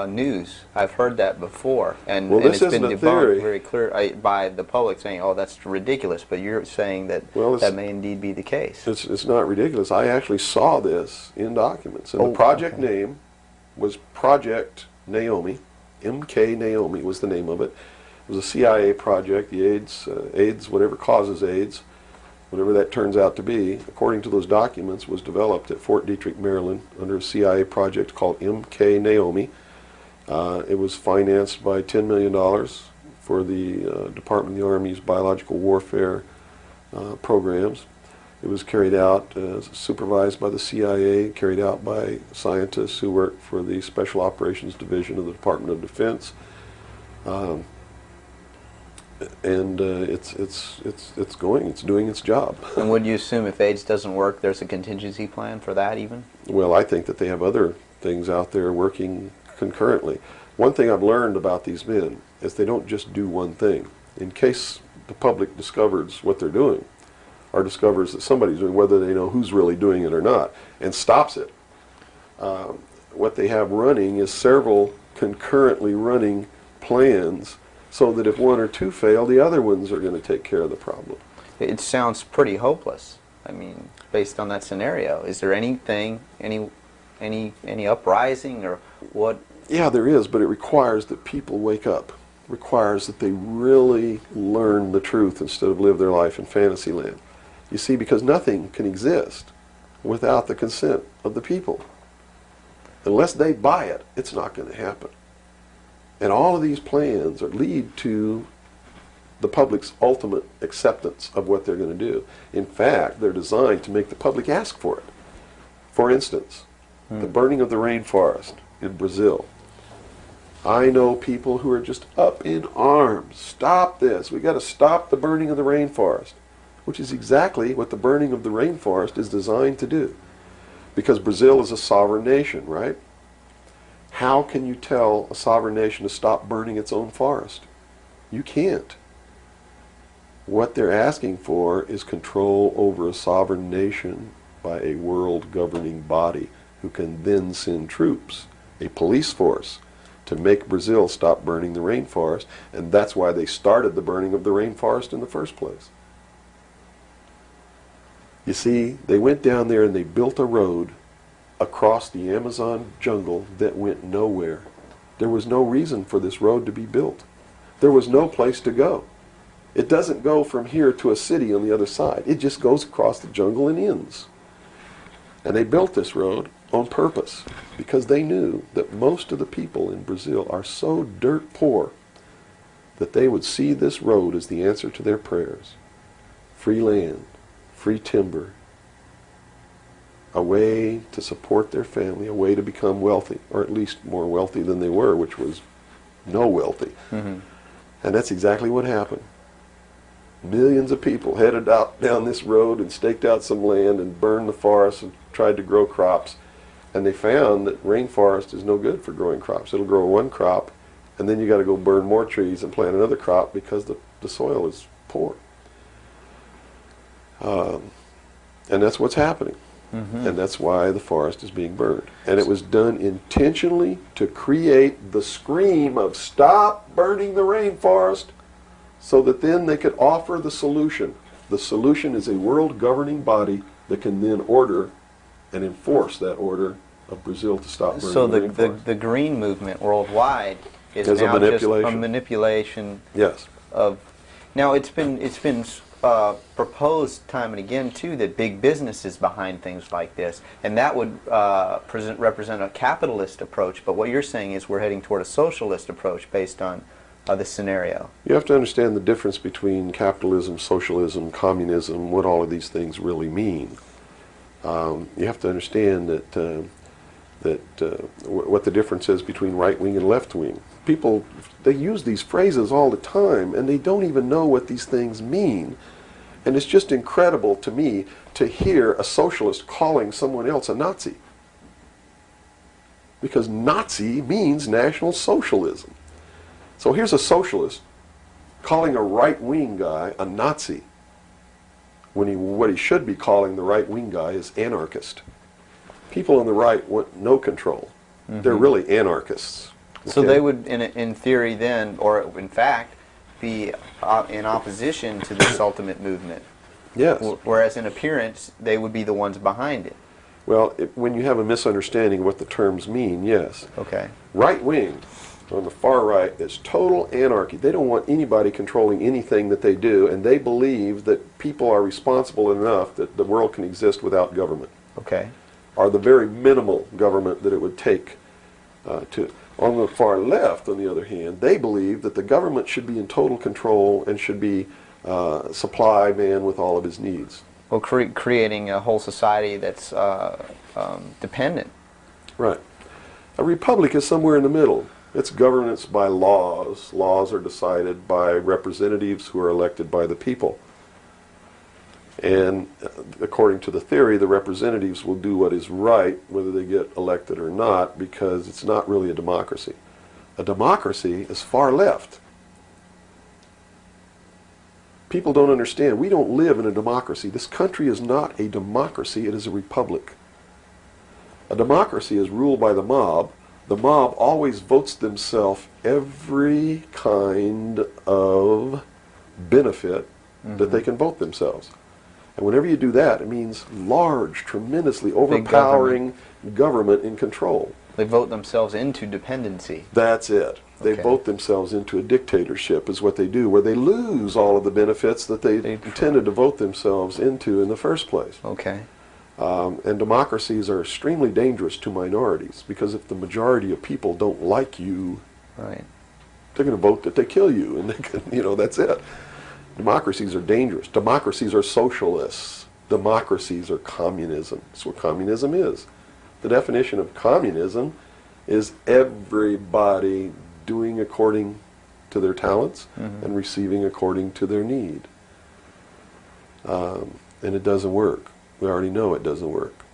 news. I've heard that before, and, well, and this it's been isn't a debunked theory. very clear by the public, saying, "Oh, that's ridiculous." But you're saying that that may indeed be the case. It's not ridiculous. I actually saw this in documents, and the project name was Project Naomi. MK Naomi was the name of it. It was a CIA project. The AIDS, whatever causes AIDS, whatever that turns out to be, according to those documents, was developed at Fort Detrick, Maryland, under a CIA project called MK Naomi. It was financed by $10 million for the Department of the Army's biological warfare programs. It was carried out, supervised by the CIA, carried out by scientists who worked for the Special Operations Division of the Department of Defense. And it's doing its job. And would you assume if AIDS doesn't work, there's a contingency plan for that even? Well, I think that they have other things out there working concurrently. One thing I've learned about these men is they don't just do one thing. In case the public discovers what they're doing, or discovers that somebody's doing, whether they know who's really doing it or not, and stops it, what they have running is several concurrently running plans, so that if one or two fail, the other ones are going to take care of the problem. It sounds pretty hopeless. I mean, based on that scenario, is there anything, any uprising or what? Yeah, there is, but it requires that people wake up. It requires that they really learn the truth instead of live their life in fantasy land. You see, because nothing can exist without the consent of the people. Unless they buy it, it's not going to happen. And all of these plans lead to the public's ultimate acceptance of what they're going to do. In fact, they're designed to make the public ask for it. For instance, the burning of the rainforest in Brazil. I know people who are just up in arms. Stop this. We've got to stop the burning of the rainforest, which is exactly what the burning of the rainforest is designed to do. Because Brazil is a sovereign nation, right? How can you tell a sovereign nation to stop burning its own forest? You can't. What they're asking for is control over a sovereign nation by a world governing body who can then send troops, a police force, to make Brazil stop burning the rainforest, and that's why they started the burning of the rainforest in the first place. You see, they went down there and they built a road across the Amazon jungle that went nowhere. There was no reason for this road to be built. There was no place to go. It doesn't go from here to a city on the other side. It just goes across the jungle and ends. And they built this road, on purpose, because they knew that most of the people in Brazil are so dirt poor that they would see this road as the answer to their prayers. Free land, free timber, a way to support their family, a way to become wealthy, or at least more wealthy than they were, which was no wealthy. Mm-hmm. And that's exactly what happened. Millions of people headed out down this road and staked out some land and burned the forest and tried to grow crops. And they found that rainforest is no good for growing crops. It'll grow one crop, and then you got to go burn more trees and plant another crop because the soil is poor. And that's what's happening. Mm-hmm. And that's why the forest is being burned. And it was done intentionally to create the scream of stop burning the rainforest, so that then they could offer the solution. The solution is a world governing body that can then order and enforce that order of Brazil to stop burning So the rainforest. the green movement worldwide is Is a now just a manipulation. manipulation Yes. of. Now it's been proposed time and again too that big business is behind things like this, and that would represent a capitalist approach. But what you're saying is we're heading toward a socialist approach based on this scenario. You have to understand the difference between capitalism, socialism, communism, what all of these things really mean. You have to understand what the difference is between right wing and left wing. People, they use these phrases all the time, and they don't even know what these things mean. And it's just incredible to me to hear a socialist calling someone else a Nazi. Because Nazi means National Socialism. So here's a socialist calling a right-wing guy a Nazi, when what he should be calling the right-wing guy is anarchist. People on the right want no control. Mm-hmm. They're really anarchists. So Okay? they would, in theory then, or in fact, be in opposition to this ultimate movement. Yes. Whereas in appearance, they would be the ones behind it. Well, when you have a misunderstanding of what the terms mean, yes. Okay. Right-wing on the far right is total anarchy. They don't want anybody controlling anything that they do, and they believe that people are responsible enough that the world can exist without government. Okay. Are the very minimal government that it would take to. On the far left, on the other hand, they believe that the government should be in total control and should be supply man with all of his needs. Well, creating a whole society that's dependent. Right. A republic is somewhere in the middle. It's governance by laws. Laws are decided by representatives who are elected by the people. And according to the theory, the representatives will do what is right, whether they get elected or not, because it's not really a democracy. A democracy is far left. People don't understand. We don't live in a democracy. This country is not a democracy. It is a republic. A democracy is ruled by the mob. The mob always votes themselves every kind of benefit that they can vote themselves. And whenever you do that, it means large, tremendously overpowering government in control. They vote themselves into dependency. That's it. They Okay. vote themselves into a dictatorship is what they do, where they lose all of the benefits that they intended to vote themselves into in the first place. Okay. And democracies are extremely dangerous to minorities, because if the majority of people don't like you, Right. they're going to vote that they kill you, and they can, that's it. Democracies are dangerous. Democracies are socialists. Democracies are communism. That's what communism is. The definition of communism is everybody doing according to their talents and receiving according to their need. And it doesn't work. We already know it doesn't work.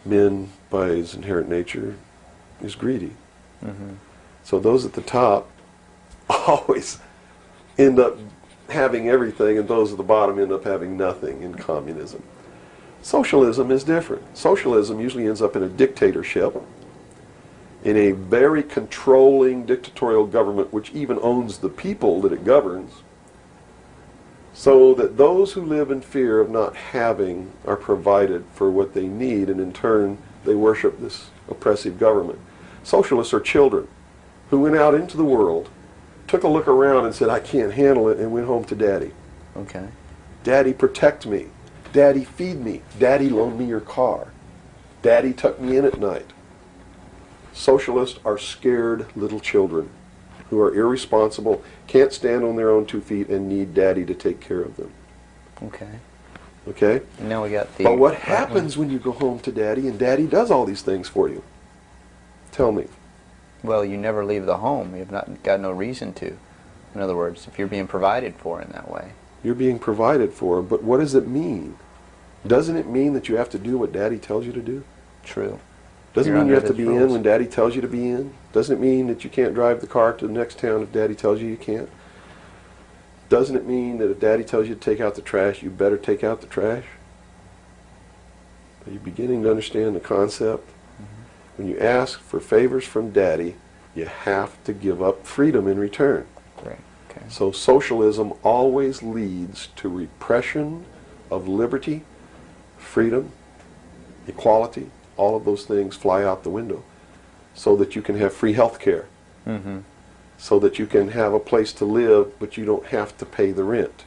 Man, by his inherent nature, is greedy. So those at the top always end up having everything, and those at the bottom end up having nothing in communism. Socialism is different. Socialism usually ends up in a dictatorship, in a very controlling dictatorial government which even owns the people that it governs, so that those who live in fear of not having are provided for what they need, and in turn they worship this oppressive government. Socialists are children who went out into the world, took a look around and said, I can't handle it, and went home to Daddy. Okay. Daddy, protect me. Daddy, feed me. Daddy, loan me your car. Daddy tucked me in at night. Socialists are scared little children who are irresponsible, can't stand on their own 2 feet, and need Daddy to take care of them. Okay. Okay? And now we got the... But what happens when you go home to Daddy and Daddy does all these things for you? Tell me. Well, you never leave the home. You've got no reason to. In other words, if you're being provided for in that way. You're being provided for, but what does it mean? Doesn't it mean that you have to do what Daddy tells you to do? True. Doesn't You're mean you under have to his be in rules. when Daddy tells you to be in. Doesn't it mean that you can't drive the car to the next town if Daddy tells you you can't. Doesn't it mean that if Daddy tells you to take out the trash, you better take out the trash? Are you beginning to understand the concept? When you ask for favors from Daddy, you have to give up freedom in return. Great. Okay. So socialism always leads to repression of liberty, freedom, equality. All of those things fly out the window so that you can have free health care, so that you can have a place to live but you don't have to pay the rent,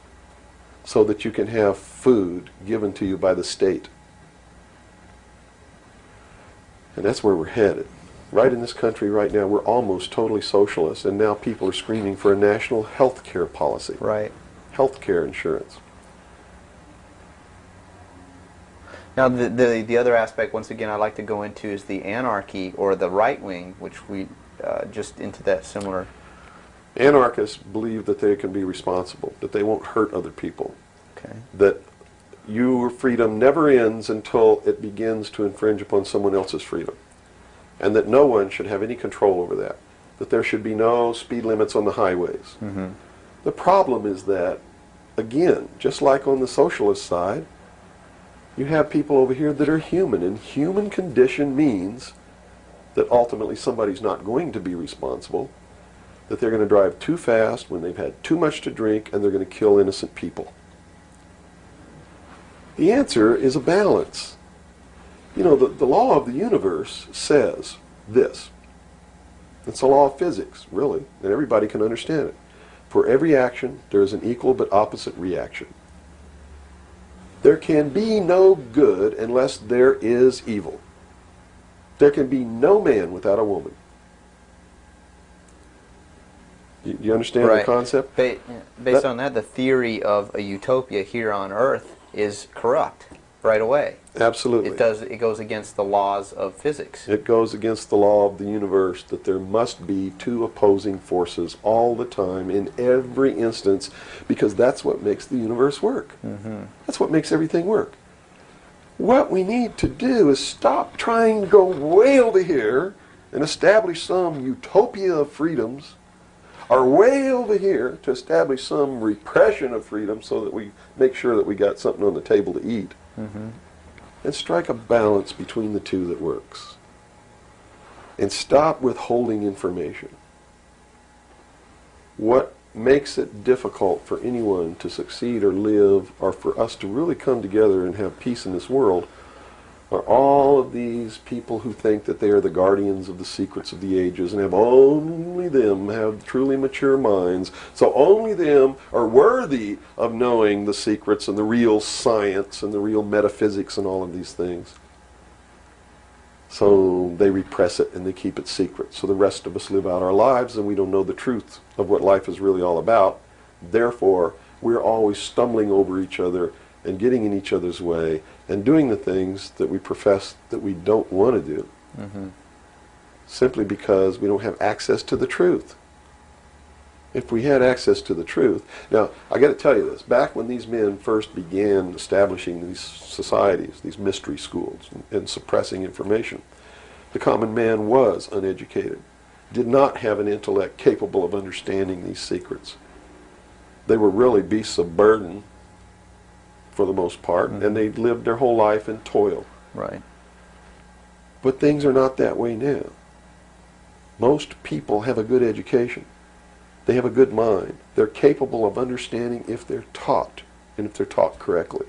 so that you can have food given to you by the state. And that's where we're headed. Right in this country right now, we're almost totally socialist, and now people are screaming for a national health care policy. Right. Health care insurance. Now, the other aspect, once again, I'd like to go into is the anarchy or the right wing, which we just into that similar. Anarchists believe that they can be responsible, that they won't hurt other people, Okay. that your freedom never ends until it begins to infringe upon someone else's freedom, and that no one should have any control over that there should be no speed limits on the highways. The problem is that, again, just like on the socialist side, you have people over here that are human, and human condition means that ultimately somebody's not going to be responsible, that they're going to drive too fast when they've had too much to drink, and they're going to kill innocent people. The answer is a balance. You know, the law of the universe says this. It's a law of physics, really, and everybody can understand it. For every action, there is an equal but opposite reaction. There can be no good unless there is evil. There can be no man without a woman. Do you understand the concept? Based on that, the theory of a utopia here on Earth is corrupt right away. Absolutely. It goes against the laws of physics. It goes against the law of the universe that there must be two opposing forces all the time in every instance, because that's what makes the universe work. That's what makes everything work. What we need to do is stop trying to go way over here and establish some utopia of freedoms, or way over here to establish some repression of freedom so that we make sure that we got something on the table to eat. And strike a balance between the two that works. And stop withholding information. What makes it difficult for anyone to succeed or live, or for us to really come together and have peace in this world, are all of these people who think that they are the guardians of the secrets of the ages, and have only them have truly mature minds, so only them are worthy of knowing the secrets and the real science and the real metaphysics and all of these things. So they repress it and they keep it secret, so the rest of us live out our lives and we don't know the truth of what life is really all about. Therefore, we're always stumbling over each other and getting in each other's way and doing the things that we profess that we don't want to do, simply because we don't have access to the truth. If we had access to the truth... Now, I got to tell you this. Back when these men first began establishing these societies, these mystery schools, and suppressing information, the common man was uneducated, did not have an intellect capable of understanding these secrets. They were really beasts of burden, for the most part, and they lived their whole life in toil. Right. But things are not that way now. Most people have a good education. They have a good mind. They're capable of understanding if they're taught, and if they're taught correctly.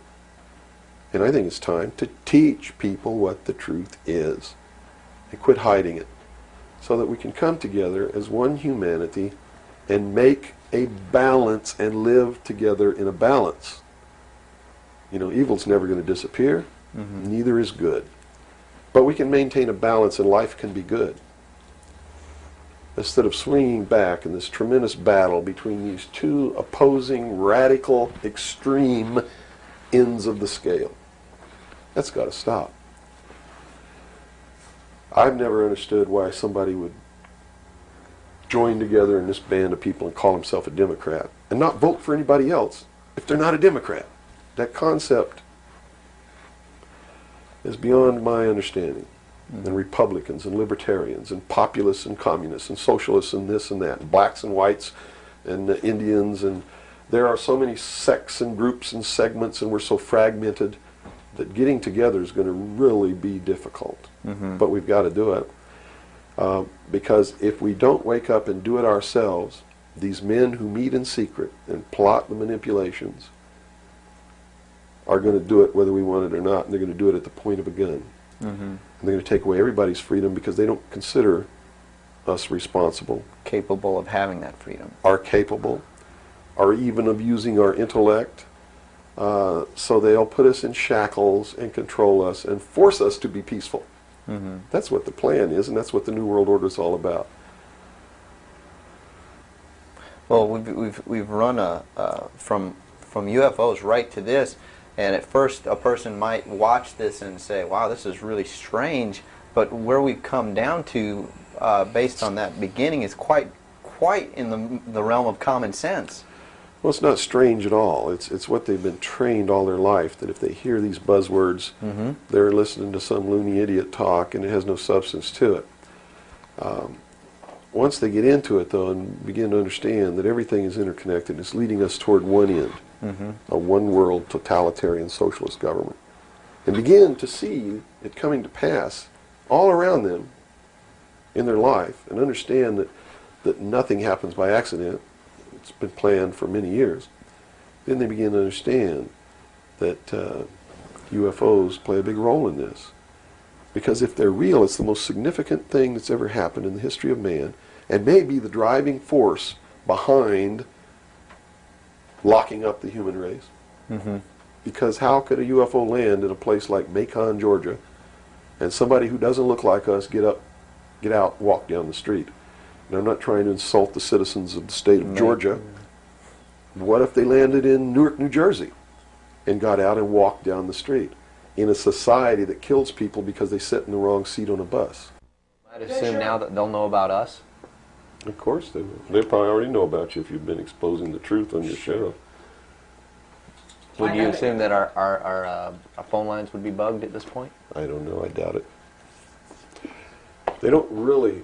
And I think it's time to teach people what the truth is, and quit hiding it, so that we can come together as one humanity and make a balance and live together in a balance. You know, evil's never going to disappear. Neither is good. But we can maintain a balance and life can be good. Instead of swinging back in this tremendous battle between these two opposing, radical, extreme ends of the scale. That's got to stop. I've never understood why somebody would join together in this band of people and call himself a Democrat and not vote for anybody else if they're not a Democrat. That concept is beyond my understanding. And Republicans and Libertarians and Populists and Communists and Socialists and this and that, and blacks and whites and Indians, and there are so many sects and groups and segments, and we're so fragmented that getting together is going to really be difficult. But we've got to do it. Because if we don't wake up and do it ourselves, these men who meet in secret and plot the manipulations are going to do it whether we want it or not, and they're going to do it at the point of a gun. And they're going to take away everybody's freedom because they don't consider us responsible. Capable of having that freedom. Are capable, or even of using our intellect. So they'll put us in shackles and control us and force us to be peaceful. That's what the plan is, and that's what the New World Order is all about. Well, we've run from UFOs right to this, and at first a person might watch this and say, "Wow, this is really strange." But where we've come down to, based on that beginning, is quite in the realm of common sense. Well, it's not strange at all. It's what they've been trained all their life, that if they hear these buzzwords, they're listening to some loony idiot talk and it has no substance to it. Once they get into it, though, and begin to understand that everything is interconnected, it's leading us toward one end, a one-world totalitarian socialist government, and begin to see it coming to pass all around them in their life, and understand that nothing happens by accident. It's been planned for many years. Then they begin to understand that UFOs play a big role in this. Because if they're real, it's the most significant thing that's ever happened in the history of man, and may be the driving force behind locking up the human race. Because how could a UFO land in a place like Macon, Georgia, and somebody who doesn't look like us get out, walk down the street? And I'm not trying to insult the citizens of the state of Georgia. What if they landed in Newark, New Jersey, and got out and walked down the street in a society that kills people because they sit in the wrong seat on a bus? I'd assume now that they'll know about us. Of course they will. They probably already know about you if you've been exposing the truth on your show. Would you assume that our phone lines would be bugged at this point? I don't know. I doubt it. They don't really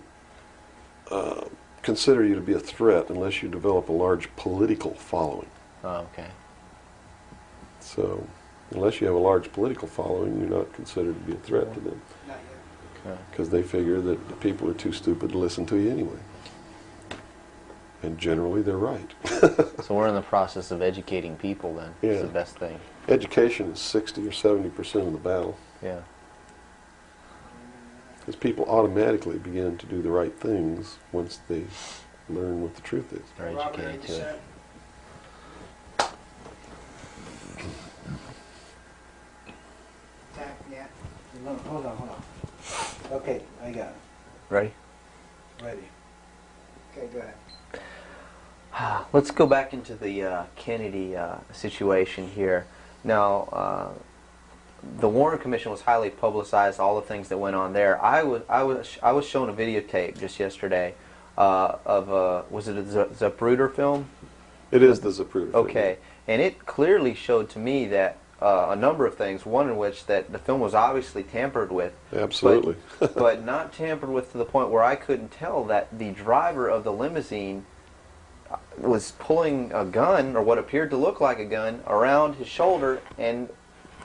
consider you to be a threat unless you develop a large political following. Oh, okay. So, unless you have a large political following, you're not considered to be a threat to them. Not yet. Because they figure that the people are too stupid to listen to you anyway. And generally, they're right. So we're in the process of educating people then. Yeah. It's the best thing. Education is 60 or 70% of the battle. Yeah. Because people automatically begin to do the right things once they learn what the truth is. They're Robert, educated you to it. set? Yeah. Hold on. Okay, I got it. Ready? Ready. Okay, go ahead. Let's go back into the Kennedy situation here. Now, the Warren Commission was highly publicized. All the things that went on there. I was shown a videotape just yesterday of was it a Zapruder film? It is the Zapruder film. Okay, and it clearly showed to me that a number of things. One in which that the film was obviously tampered with. Absolutely. but not tampered with to the point where I couldn't tell that the driver of the limousine was pulling a gun, or what appeared to look like a gun, around his shoulder and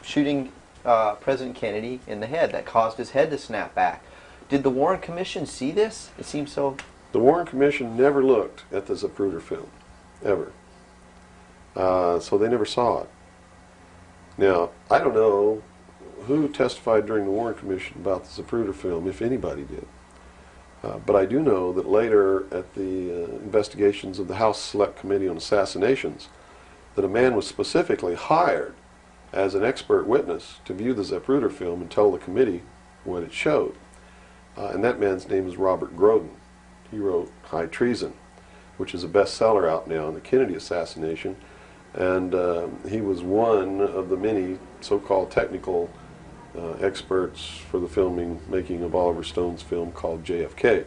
shooting President Kennedy in the head. That caused his head to snap back. Did the Warren Commission see this? It seems so. The Warren Commission never looked at the Zapruder film, ever. So they never saw it. Now, I don't know who testified during the Warren Commission about the Zapruder film, if anybody did. But I do know that later at the investigations of the House Select Committee on Assassinations, that a man was specifically hired as an expert witness to view the Zapruder film and tell the committee what it showed. And that man's name is Robert Groden. He wrote High Treason, which is a bestseller out now on the Kennedy assassination. And he was one of the many so-called technical experts for the making of Oliver Stone's film called JFK.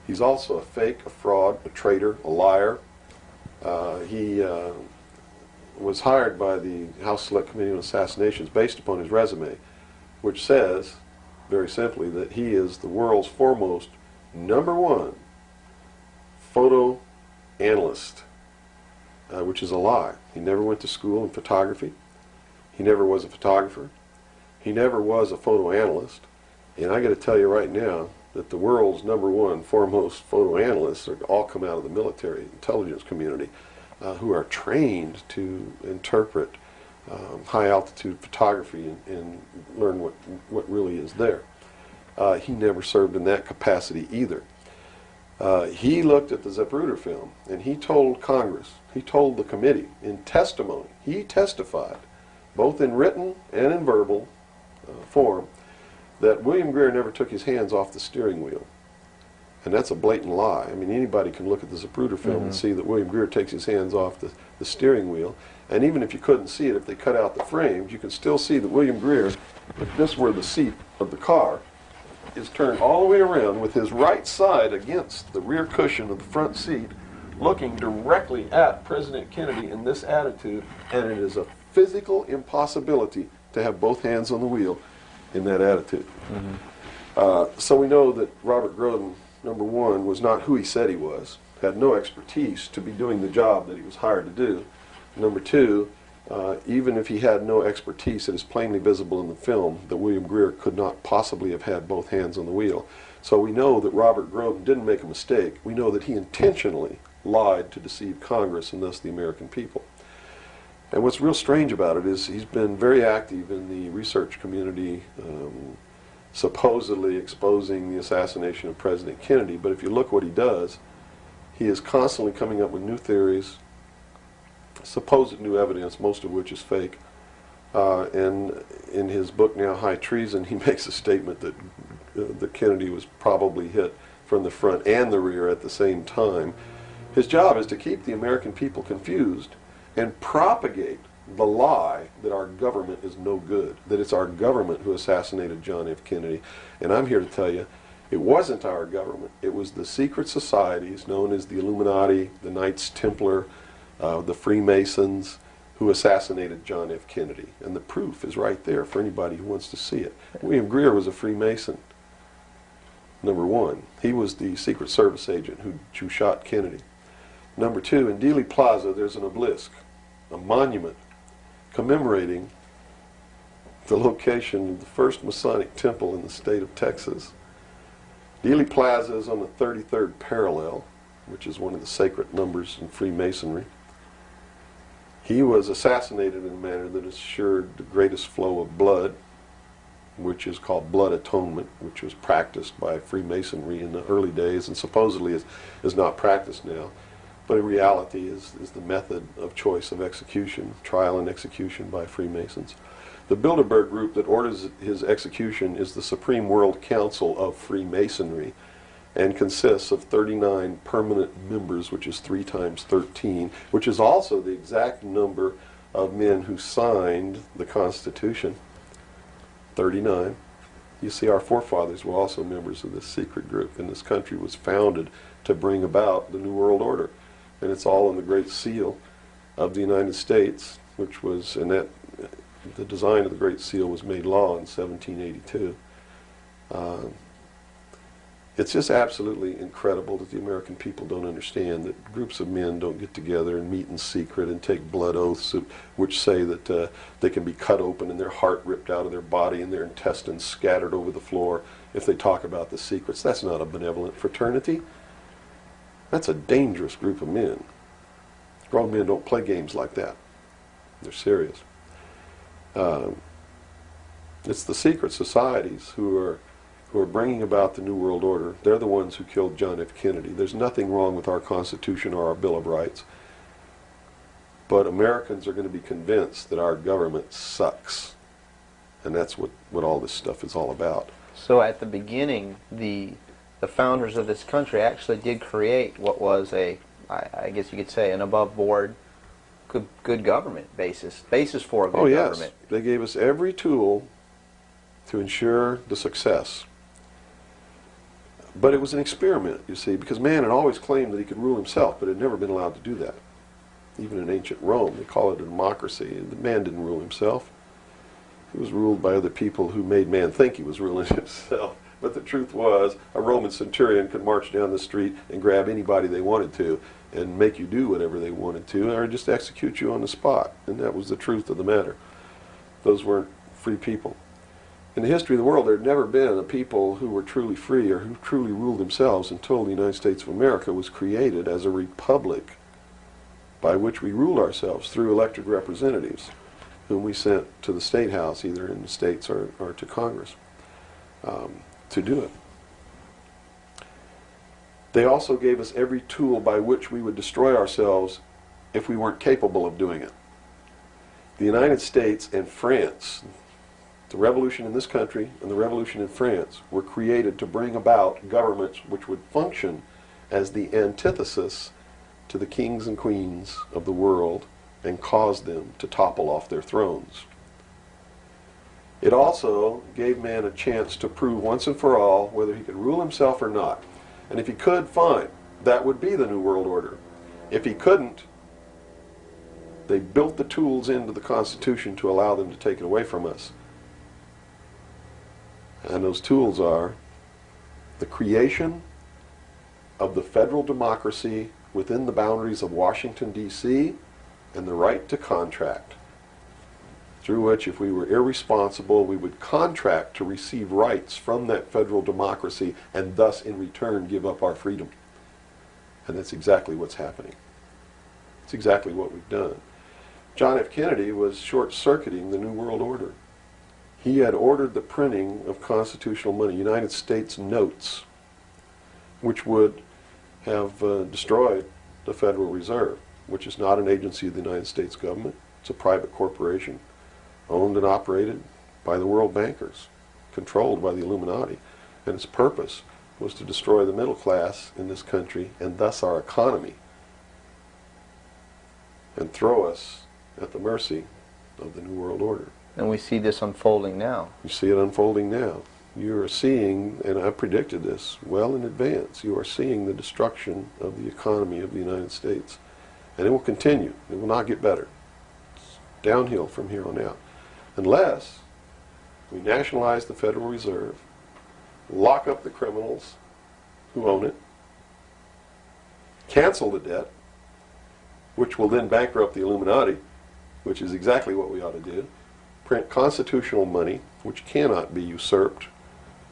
He's also a fake, a fraud, a traitor, a liar. He was hired by the House Select Committee on Assassinations based upon his resume, which says, very simply, that he is the world's foremost #1 photo analyst, which is a lie. He never went to school in photography. He never was a photographer. He never was a photo analyst. And I got to tell you right now that the world's #1 foremost photo analysts are all come out of the military intelligence community, who are trained to interpret high altitude photography and learn what really is there. He never served in that capacity either. He looked at the Zapruder film and he told Congress, he told the committee in testimony, he testified both in written and in verbal form that William Greer never took his hands off the steering wheel. And that's a blatant lie. I mean, anybody can look at the Zapruder film and see that William Greer takes his hands off the steering wheel. And even if you couldn't see it, if they cut out the frames, you can still see that William Greer, if this were the seat of the car, is turned all the way around with his right side against the rear cushion of the front seat, looking directly at President Kennedy in this attitude, and it is a physical impossibility to have both hands on the wheel in that attitude. So we know that Robert Groden, #1, was not who he said he was, had no expertise to be doing the job that he was hired to do. #2, even if he had no expertise, it is plainly visible in the film that William Greer could not possibly have had both hands on the wheel. So we know that Robert Groden didn't make a mistake. We know that he intentionally lied to deceive Congress and thus the American people. And what's real strange about it is he's been very active in the research community, supposedly exposing the assassination of President Kennedy. But if you look what he does, he is constantly coming up with new theories, supposed new evidence, most of which is fake. And in his book now, High Treason, he makes a statement that Kennedy was probably hit from the front and the rear at the same time. His job is to keep the American people confused and propagate the lie that our government is no good, that it's our government who assassinated John F. Kennedy. And I'm here to tell you, it wasn't our government. It was the secret societies known as the Illuminati, the Knights Templar, the Freemasons, who assassinated John F. Kennedy. And the proof is right there for anybody who wants to see it. William Greer was a Freemason, #1. He was the Secret Service agent who shot Kennedy. #2, in Dealey Plaza, there's an obelisk, a monument commemorating the location of the first Masonic temple in the state of Texas. Dealey Plaza is on the 33rd parallel, which is one of the sacred numbers in Freemasonry. He was assassinated in a manner that assured the greatest flow of blood, which is called blood atonement, which was practiced by Freemasonry in the early days and supposedly is not practiced now. But in reality is the method of choice of execution, trial and execution by Freemasons. The Bilderberg group that orders his execution is the Supreme World Council of Freemasonry and consists of 39 permanent members, which is 3 times 13, which is also the exact number of men who signed the Constitution, 39. You see, our forefathers were also members of this secret group, and this country was founded to bring about the New World Order. And it's all in the Great Seal of the United States, which was, and that the design of the Great Seal was made law in 1782. It's just absolutely incredible that the American people don't understand that groups of men don't get together and meet in secret and take blood oaths which say that they can be cut open and their heart ripped out of their body and their intestines scattered over the floor if they talk about the secrets. That's not a benevolent fraternity. That's a dangerous group of men. Grown men don't play games like that. They're serious. It's the secret societies who are bringing about the New World Order. They're the ones who killed John F. Kennedy. There's nothing wrong with our Constitution or our Bill of Rights. But Americans are going to be convinced that our government sucks. And that's what all this stuff is all about. So at the beginning, the founders of this country actually did create what was I guess you could say, an above-board, good government basis for a good government. Yes. They gave us every tool to ensure the success. But it was an experiment, you see, because man had always claimed that he could rule himself, but had never been allowed to do that. Even in ancient Rome, they call it a democracy. The man didn't rule himself. He was ruled by other people who made man think he was ruling himself. But the truth was, a Roman centurion could march down the street and grab anybody they wanted to and make you do whatever they wanted to, or just execute you on the spot. And that was the truth of the matter. Those weren't free people. In the history of the world, there had never been a people who were truly free or who truly ruled themselves until the United States of America was created as a republic by which we ruled ourselves through elected representatives whom we sent to the State House, either in the States or to Congress, to do it. They also gave us every tool by which we would destroy ourselves if we weren't capable of doing it. The United States and France, the revolution in this country and the revolution in France, were created to bring about governments which would function as the antithesis to the kings and queens of the world and cause them to topple off their thrones. It also gave man a chance to prove once and for all whether he could rule himself or not. And if he could, fine. That would be the New World Order. If he couldn't, they built the tools into the Constitution to allow them to take it away from us. And those tools are the creation of the federal democracy within the boundaries of Washington, D.C., and the right to contract, through which, if we were irresponsible, we would contract to receive rights from that federal democracy and thus, in return, give up our freedom. And that's exactly what's happening. It's exactly what we've done. John F. Kennedy was short-circuiting the New World Order. He had ordered the printing of constitutional money, United States notes, which would have destroyed the Federal Reserve, which is not an agency of the United States government. It's a private corporation owned and operated by the world bankers, controlled by the Illuminati. And its purpose was to destroy the middle class in this country and thus our economy, and throw us at the mercy of the New World Order. And we see this unfolding now. You see it unfolding now. You are seeing, and I predicted this well in advance, you are seeing the destruction of the economy of the United States. And it will continue. It will not get better. It's downhill from here on out. Unless we nationalize the Federal Reserve, lock up the criminals who own it, cancel the debt, which will then bankrupt the Illuminati, which is exactly what we ought to do, print constitutional money, which cannot be usurped,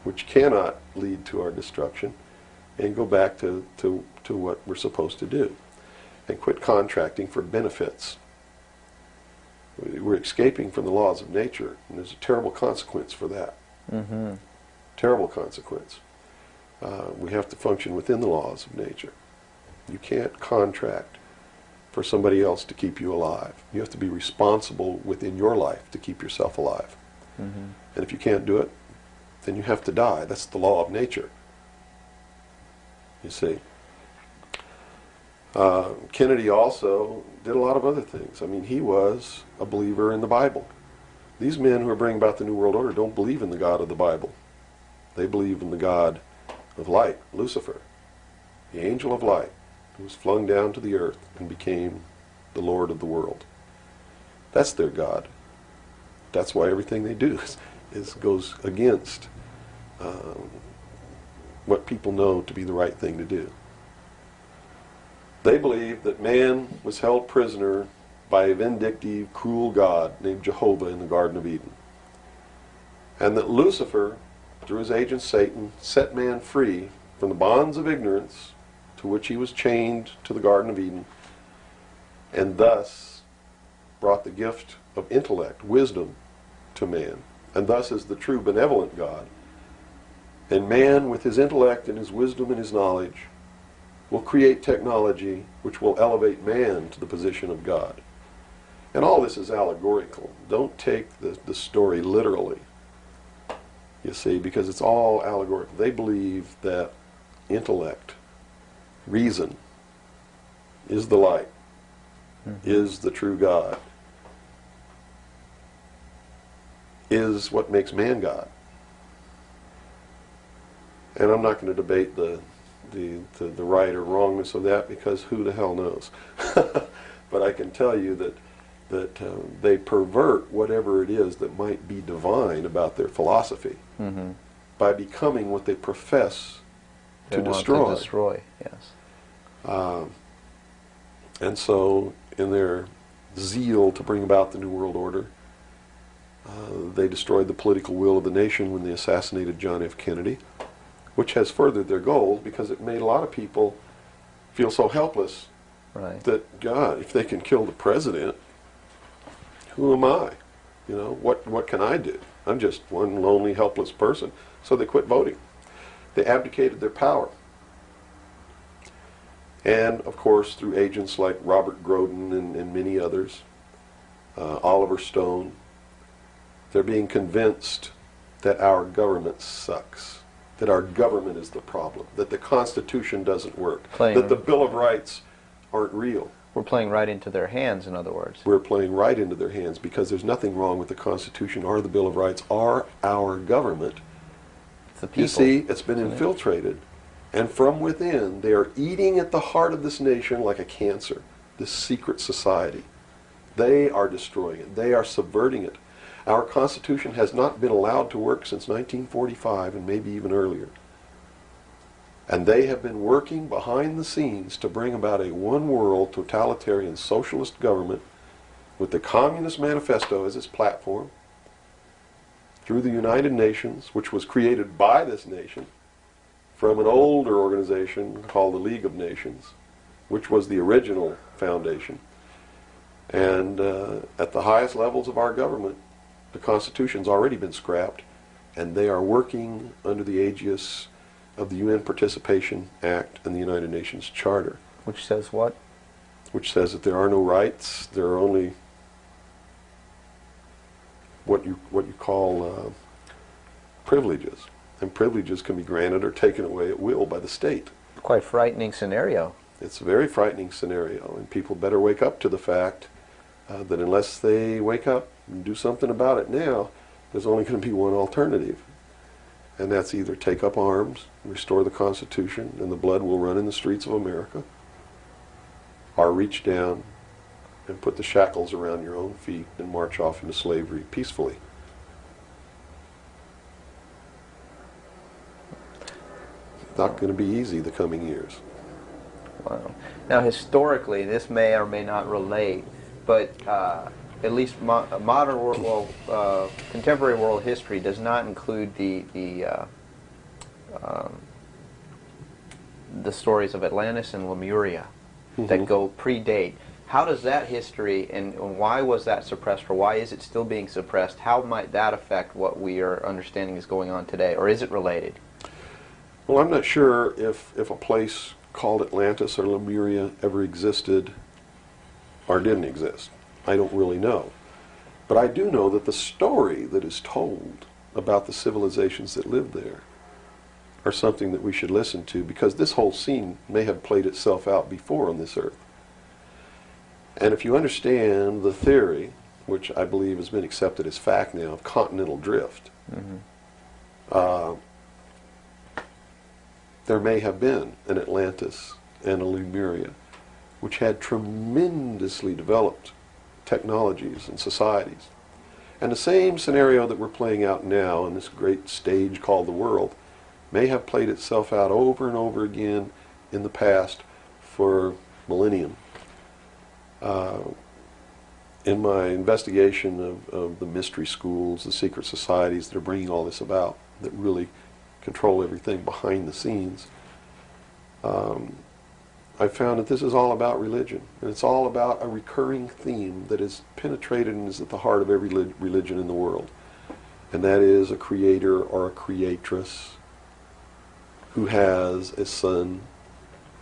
which cannot lead to our destruction, and go back to what we're supposed to do, and quit contracting for benefits. We're escaping from the laws of nature, and there's a terrible consequence for that. Mm-hmm. Terrible consequence. We have to function within the laws of nature. You can't contract for somebody else to keep you alive. You have to be responsible within your life to keep yourself alive. Mm-hmm. And if you can't do it, then you have to die. That's the law of nature. You see. Kennedy also did a lot of other things. I mean, he was a believer in the Bible. These men who are bringing about the New World Order don't believe in the God of the Bible. They believe in the God of light, Lucifer, the angel of light, who was flung down to the earth and became the Lord of the world. That's their God. That's why everything they do goes against what people know to be the right thing to do. They believe that man was held prisoner by a vindictive, cruel God named Jehovah in the Garden of Eden. And that Lucifer, through his agent Satan, set man free from the bonds of ignorance to which he was chained to the Garden of Eden, and thus brought the gift of intellect, wisdom, to man, and thus is the true benevolent God. And man, with his intellect and his wisdom and his knowledge, will create technology which will elevate man to the position of God. And all this is allegorical. Don't take the story literally, you see, because it's all allegorical. They believe that intellect, reason, is the light, is the true God, is what makes man God. And I'm not going to debate the right or wrongness of that, because who the hell knows. But I can tell you that they pervert whatever it is that might be divine about their philosophy by becoming what they profess They to want destroy. To destroy, yes. And so, in their zeal to bring about the New World Order, they destroyed the political will of the nation when they assassinated John F. Kennedy, which has furthered their goals, because it made a lot of people feel so helpless Right. that, God, if they can kill the president, who am I? You know, what can I do? I'm just one lonely, helpless person. So they quit voting. They abdicated their power. And, of course, through agents like Robert Groden and many others, Oliver Stone, they're being convinced that our government sucks, that our government is the problem, that the Constitution doesn't work, that the Bill of Rights aren't real. We're playing right into their hands, in other words. We're playing right into their hands, because there's nothing wrong with the Constitution or the Bill of Rights or our government. It's the people. You see, it's been infiltrated. And from within, they are eating at the heart of this nation like a cancer, this secret society. They are destroying it. They are subverting it. Our Constitution has not been allowed to work since 1945, and maybe even earlier. And they have been working behind the scenes to bring about a one-world totalitarian socialist government with the Communist Manifesto as its platform, through the United Nations, which was created by this nation from an older organization called the League of Nations, which was the original foundation. And at the highest levels of our government, the Constitution's already been scrapped, and they are working under the aegis of the UN Participation Act and the United Nations Charter. Which says what? Which says that there are no rights, there are only what you call privileges. And privileges can be granted or taken away at will by the state. Quite frightening scenario. It's a very frightening scenario, and people better wake up to the fact that unless they wake up and do something about it now, there's only going to be one alternative. And that's either take up arms, restore the Constitution, and the blood will run in the streets of America, or reach down and put the shackles around your own feet and march off into slavery peacefully. Not going to be easy the coming years. Wow. Now, historically, this may or may not relate, but at least modern world, contemporary world history does not include the stories of Atlantis and Lemuria that go predate. How does that history, and why was that suppressed, or why is it still being suppressed? How might that affect what we are understanding is going on today, or is it related? Well, I'm not sure if a place called Atlantis or Lemuria ever existed or didn't exist. I don't really know. But I do know that the story that is told about the civilizations that lived there are something that we should listen to, because this whole scene may have played itself out before on this earth. And if you understand the theory, which I believe has been accepted as fact now, of continental drift, there may have been an Atlantis and a Lemuria, which had tremendously developed technologies and societies. And the same scenario that we're playing out now in this great stage called the world may have played itself out over and over again in the past for millennium. In my investigation of the mystery schools, the secret societies that are bringing all this about, that really control everything behind the scenes, I found that this is all about religion, and it's all about a recurring theme that is penetrated and is at the heart of every religion in the world, and that is a creator or a creatress who has a son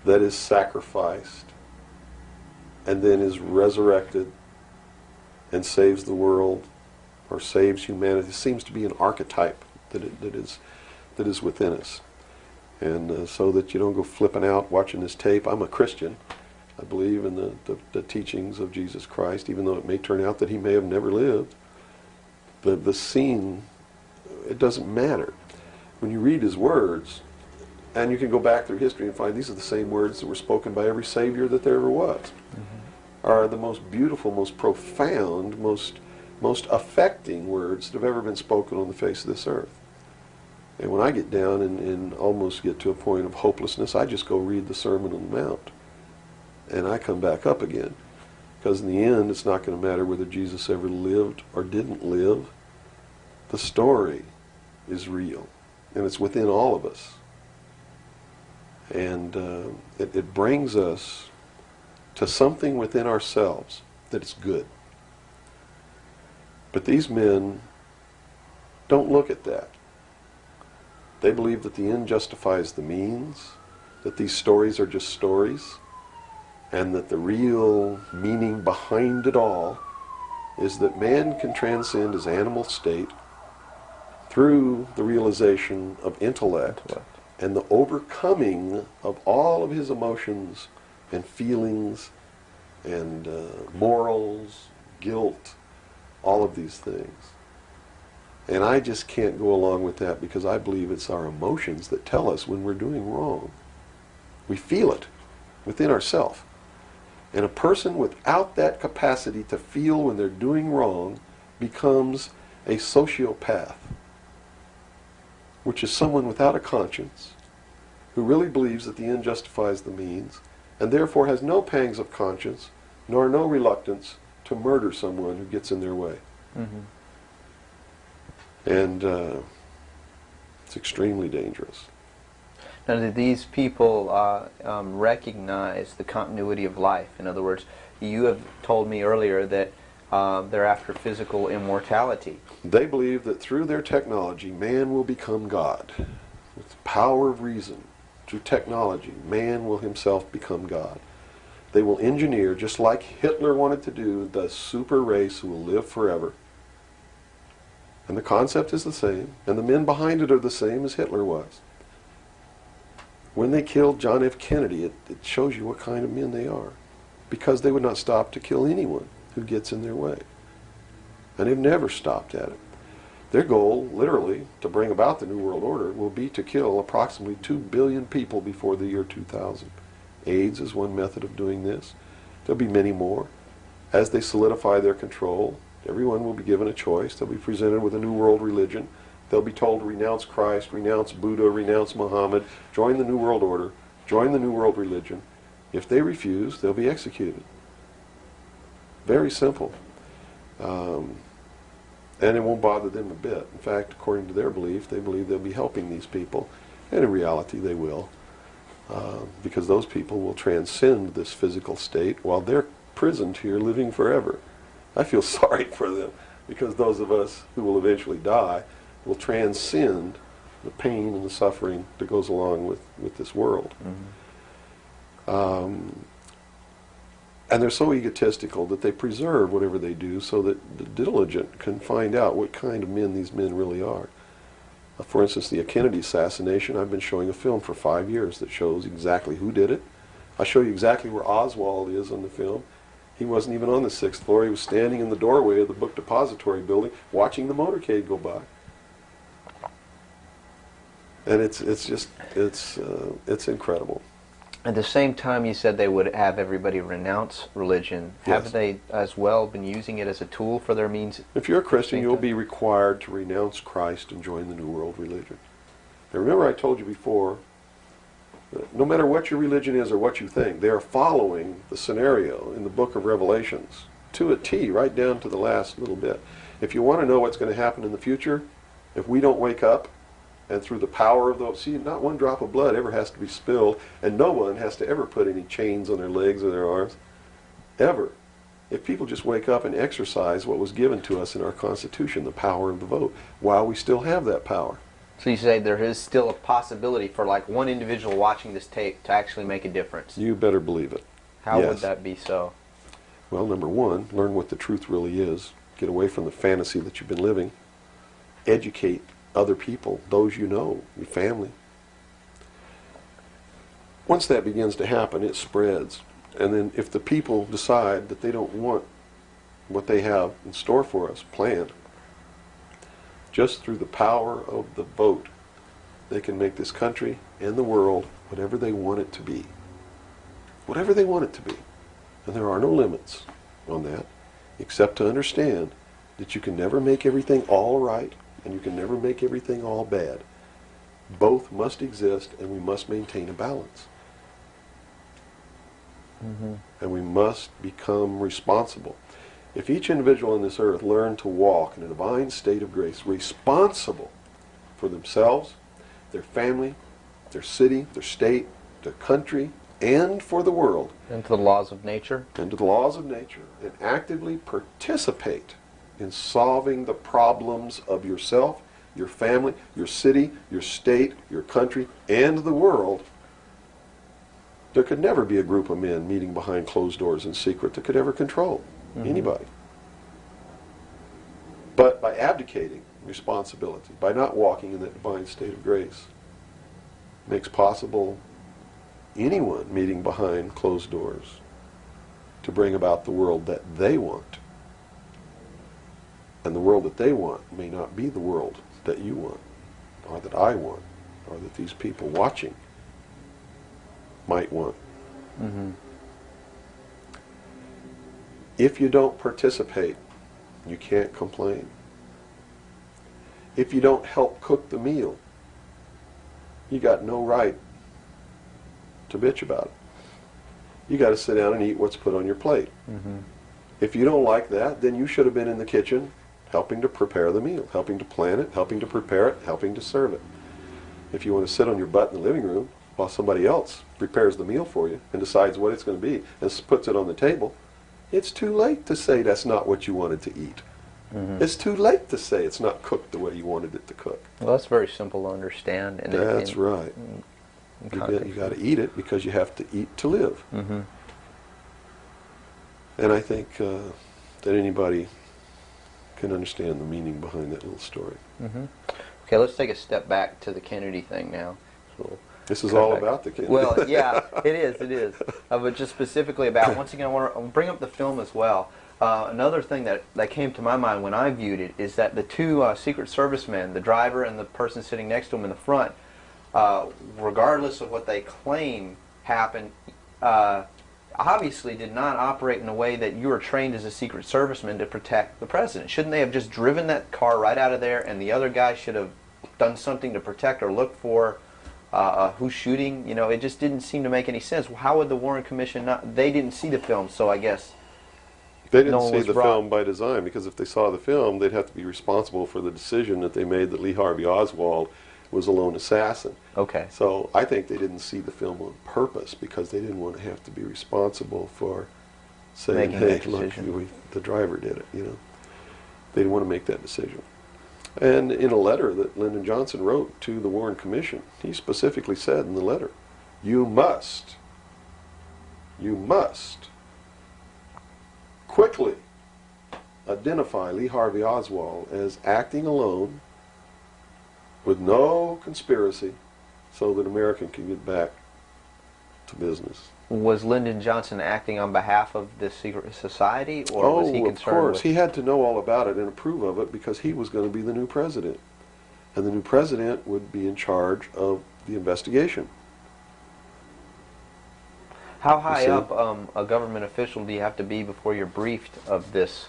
that is sacrificed and then is resurrected and saves the world or saves humanity. It seems to be an archetype that is within us. And so that you don't go flipping out watching this tape. I'm a Christian. I believe in the teachings of Jesus Christ, even though it may turn out that he may have never lived. The scene, it doesn't matter. When you read his words, and you can go back through history and find these are the same words that were spoken by every Savior that there ever was, are the most beautiful, most profound, most affecting words that have ever been spoken on the face of this earth. And when I get down and almost get to a point of hopelessness, I just go read the Sermon on the Mount. And I come back up again. Because in the end, it's not going to matter whether Jesus ever lived or didn't live. The story is real. And it's within all of us. And it brings us to something within ourselves that is good. But these men don't look at that. They believe that the end justifies the means, that these stories are just stories, and that the real meaning behind it all is that man can transcend his animal state through the realization of intellect and the overcoming of all of his emotions and feelings and morals, guilt, all of these things. And I just can't go along with that because I believe it's our emotions that tell us when we're doing wrong. We feel it within ourselves. And a person without that capacity to feel when they're doing wrong becomes a sociopath, which is someone without a conscience who really believes that the end justifies the means and therefore has no pangs of conscience nor no reluctance to murder someone who gets in their way. Mm-hmm. And it's extremely dangerous. Now, do these people recognize the continuity of life? In other words, you have told me earlier that they're after physical immortality. They believe that through their technology, man will become God. With the power of reason, through technology, man will himself become God. They will engineer, just like Hitler wanted to do, the super race who will live forever. And the concept is the same, and the men behind it are the same as Hitler was. When they killed John F. Kennedy, it shows you what kind of men they are. Because they would not stop to kill anyone who gets in their way. And they've never stopped at it. Their goal, literally, to bring about the New World Order, will be to kill approximately 2 billion people before the year 2000. AIDS is one method of doing this. There'll be many more. As they solidify their control, everyone will be given a choice. They'll be presented with a new world religion. They'll be told to renounce Christ, renounce Buddha, renounce Muhammad, join the New World Order, join the New World Religion. If they refuse, they'll be executed. Very simple. And it won't bother them a bit. In fact, according to their belief, they believe they'll be helping these people. And in reality, they will. Because those people will transcend this physical state while they're prisoned here living forever. I feel sorry for them because those of us who will eventually die will transcend the pain and the suffering that goes along with this world. Mm-hmm. And they're so egotistical that they preserve whatever they do so that the diligent can find out what kind of men these men really are. For instance, the Kennedy assassination, I've been showing a film for 5 years that shows exactly who did it. I show you exactly where Oswald is on the film. He wasn't even on the 6th floor. He was standing in the doorway of the book depository building watching the motorcade go by. And it's incredible. At the same time, you said they would have everybody renounce religion. Yes. Have they as well been using it as a tool for their means? If you're a Christian, you'll be required to renounce Christ and join the New World Religion. Now remember I told you before, that no matter what your religion is or what you think, they are following the scenario in the book of Revelations to a T, right down to the last little bit. If you want to know what's going to happen in the future, if we don't wake up, and through the power of those, see, not one drop of blood ever has to be spilled, and no one has to ever put any chains on their legs or their arms, ever. If people just wake up and exercise what was given to us in our Constitution, the power of the vote, while we still have that power. So you say there is still a possibility for like one individual watching this tape to actually make a difference. You better believe it. How Yes. would that be so? Well, number one, learn what the truth really is. Get away from the fantasy that you've been living. Educate other people, those you know, your family. Once that begins to happen, it spreads. And then if the people decide that they don't want what they have in store for us planned, just through the power of the vote, they can make this country and the world whatever they want it to be. Whatever they want it to be. And there are no limits on that, except to understand that you can never make everything all right, and you can never make everything all bad. Both must exist, and we must maintain a balance. And we must become responsible. If each individual on this earth learned to walk in a divine state of grace, responsible for themselves, their family, their city, their state, their country, and for the world. And to the laws of nature. And to the laws of nature. And actively participate in solving the problems of yourself, your family, your city, your state, your country, and the world. There could never be a group of men meeting behind closed doors in secret that could ever control anybody. But by abdicating responsibility, by not walking in that divine state of grace, makes possible anyone meeting behind closed doors to bring about the world that they want. And the world that they want may not be the world that you want, or that I want, or that these people watching might want. If you don't participate, you can't complain. If you don't help cook the meal, you got no right to bitch about it. You got to sit down and eat what's put on your plate. If you don't like that, then you should have been in the kitchen helping to prepare the meal, helping to plan it, helping to prepare it, helping to serve it. If you want to sit on your butt in the living room while somebody else prepares the meal for you and decides what it's going to be and puts it on the table, it's too late to say that's not what you wanted to eat. It's too late to say it's not cooked the way you wanted it to cook. Well, that's very simple to understand. And That's right. You got to eat it because you have to eat to live. And I think that anybody can understand the meaning behind that little story. Okay, let's take a step back to the Kennedy thing now. So This is all about the Kennedy. well, yeah, it is. But just specifically about, once again, I want to bring up the film as well. Another thing that came to my mind when I viewed it is that the two Secret Service men, the driver and the person sitting next to him in the front, regardless of what they claim happened, obviously did not operate in a way that you were trained as a Secret Serviceman to protect the president. Shouldn't they have just driven that car right out of there, and the other guy should have done something to protect or look for who's shooting? You know, it just didn't seem to make any sense. How would the Warren Commission not? They didn't see the film, so I guess they didn't see the film by design, because if they saw the film, they'd have to be responsible for the decision that they made that Lee Harvey Oswald was a lone assassin. Okay. So I think they didn't see the film on purpose because they didn't want to have to be responsible for saying, hey, look, the driver did it, you know. They didn't want to make that decision. And in a letter that Lyndon Johnson wrote to the Warren Commission, he specifically said in the letter, you must quickly identify Lee Harvey Oswald as acting alone with no conspiracy so that America can get back to business. Was Lyndon Johnson acting on behalf of the secret society, or was he concerned of course. with... He had to know all about it and approve of it because he was going to be the new president. And the new president would be in charge of the investigation. How high up a government official do you have to be before you're briefed of this,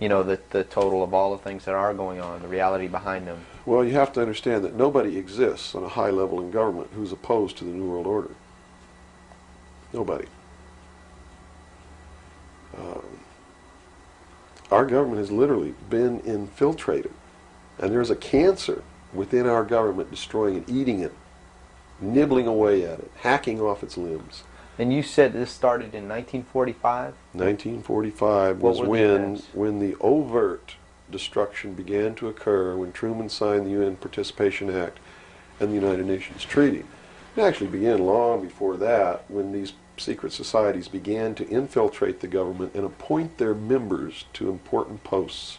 you know, the total of all the things that are going on, the reality behind them? Well, you have to understand that nobody exists on a high level in government who's opposed to the New World Order. Nobody. Our government has literally been infiltrated, and there's a cancer within our government destroying it, eating it, nibbling away at it, hacking off its limbs. And you said this started in 1945? 1945 was when the overt destruction began to occur, when Truman signed the UN Participation Act and the United Nations Treaty. It actually began long before that, when these secret societies began to infiltrate the government and appoint their members to important posts.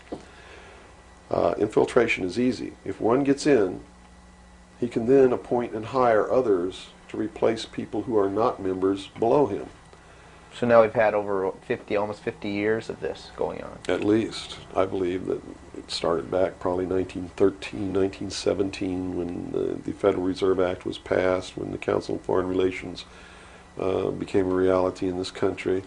Infiltration is easy. If one gets in, he can then appoint and hire others to replace people who are not members below him. So now we've had over 50, almost 50 years of this going on. At least. I believe that it started back probably 1913, 1917, when the Federal Reserve Act was passed, when the Council on Foreign Relations became a reality in this country.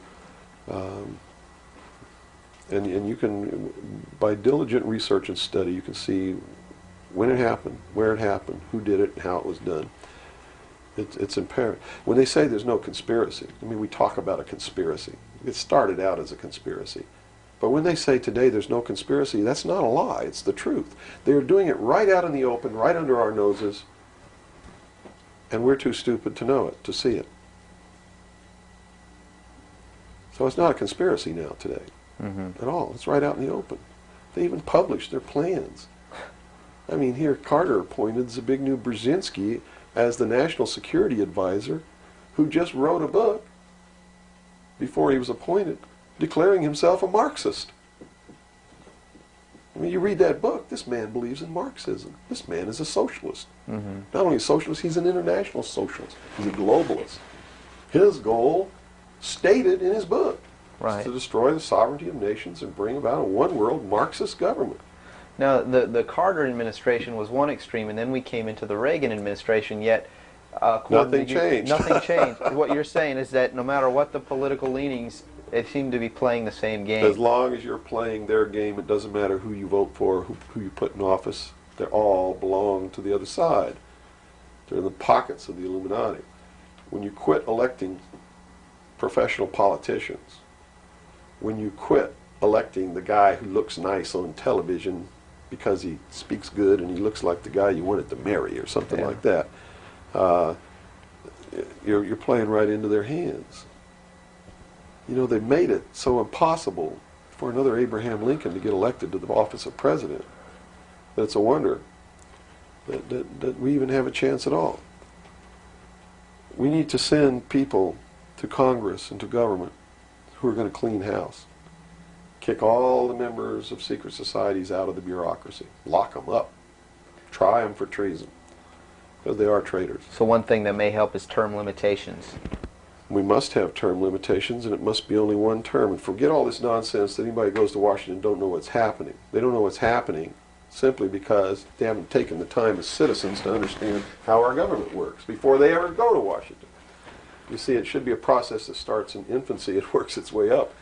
And you can, by diligent research and study, you can see when it happened, where it happened, who did it, and how it was done. It's imperative. When they say there's no conspiracy, I mean, we talk about a conspiracy. It started out as a conspiracy. But when they say today there's no conspiracy, that's not a lie. It's the truth. They're doing it right out in the open, right under our noses, and we're too stupid to know it, to see it. So it's not a conspiracy now today at all. It's right out in the open. They even published their plans. I mean, here Carter appointed Zbigniew Brzezinski as the National Security Advisor, who just wrote a book before he was appointed declaring himself a Marxist. I mean, you read that book, this man believes in Marxism. This man is a socialist. Not only a socialist, he's an international socialist. He's a globalist. His goal, stated in his book, is to destroy the sovereignty of nations and bring about a one-world Marxist government. Now, the Carter administration was one extreme, and then we came into the Reagan administration, yet nothing changed. Nothing changed. What you're saying is that no matter what the political leanings, they seem to be playing the same game. As long as you're playing their game, it doesn't matter who you vote for, who you put in office. They all belong to the other side. They're in the pockets of the Illuminati. When you quit electing professional politicians, when you quit electing the guy who looks nice on television because he speaks good and he looks like the guy you wanted to marry or something like that, you're playing right into their hands. You know, they made it so impossible for another Abraham Lincoln to get elected to the office of president that it's a wonder that we even have a chance at all. We need to send people to Congress and to government who are going to clean house. Kick all the members of secret societies out of the bureaucracy. Lock them up. Try them for treason. Because they are traitors. So one thing that may help is term limitations. We must have term limitations, and it must be only one term. And forget all this nonsense that anybody goes to Washington and don't know what's happening. They don't know what's happening simply because they haven't taken the time as citizens to understand how our government works before they ever go to Washington. You see, it should be a process that starts in infancy. It works its way up.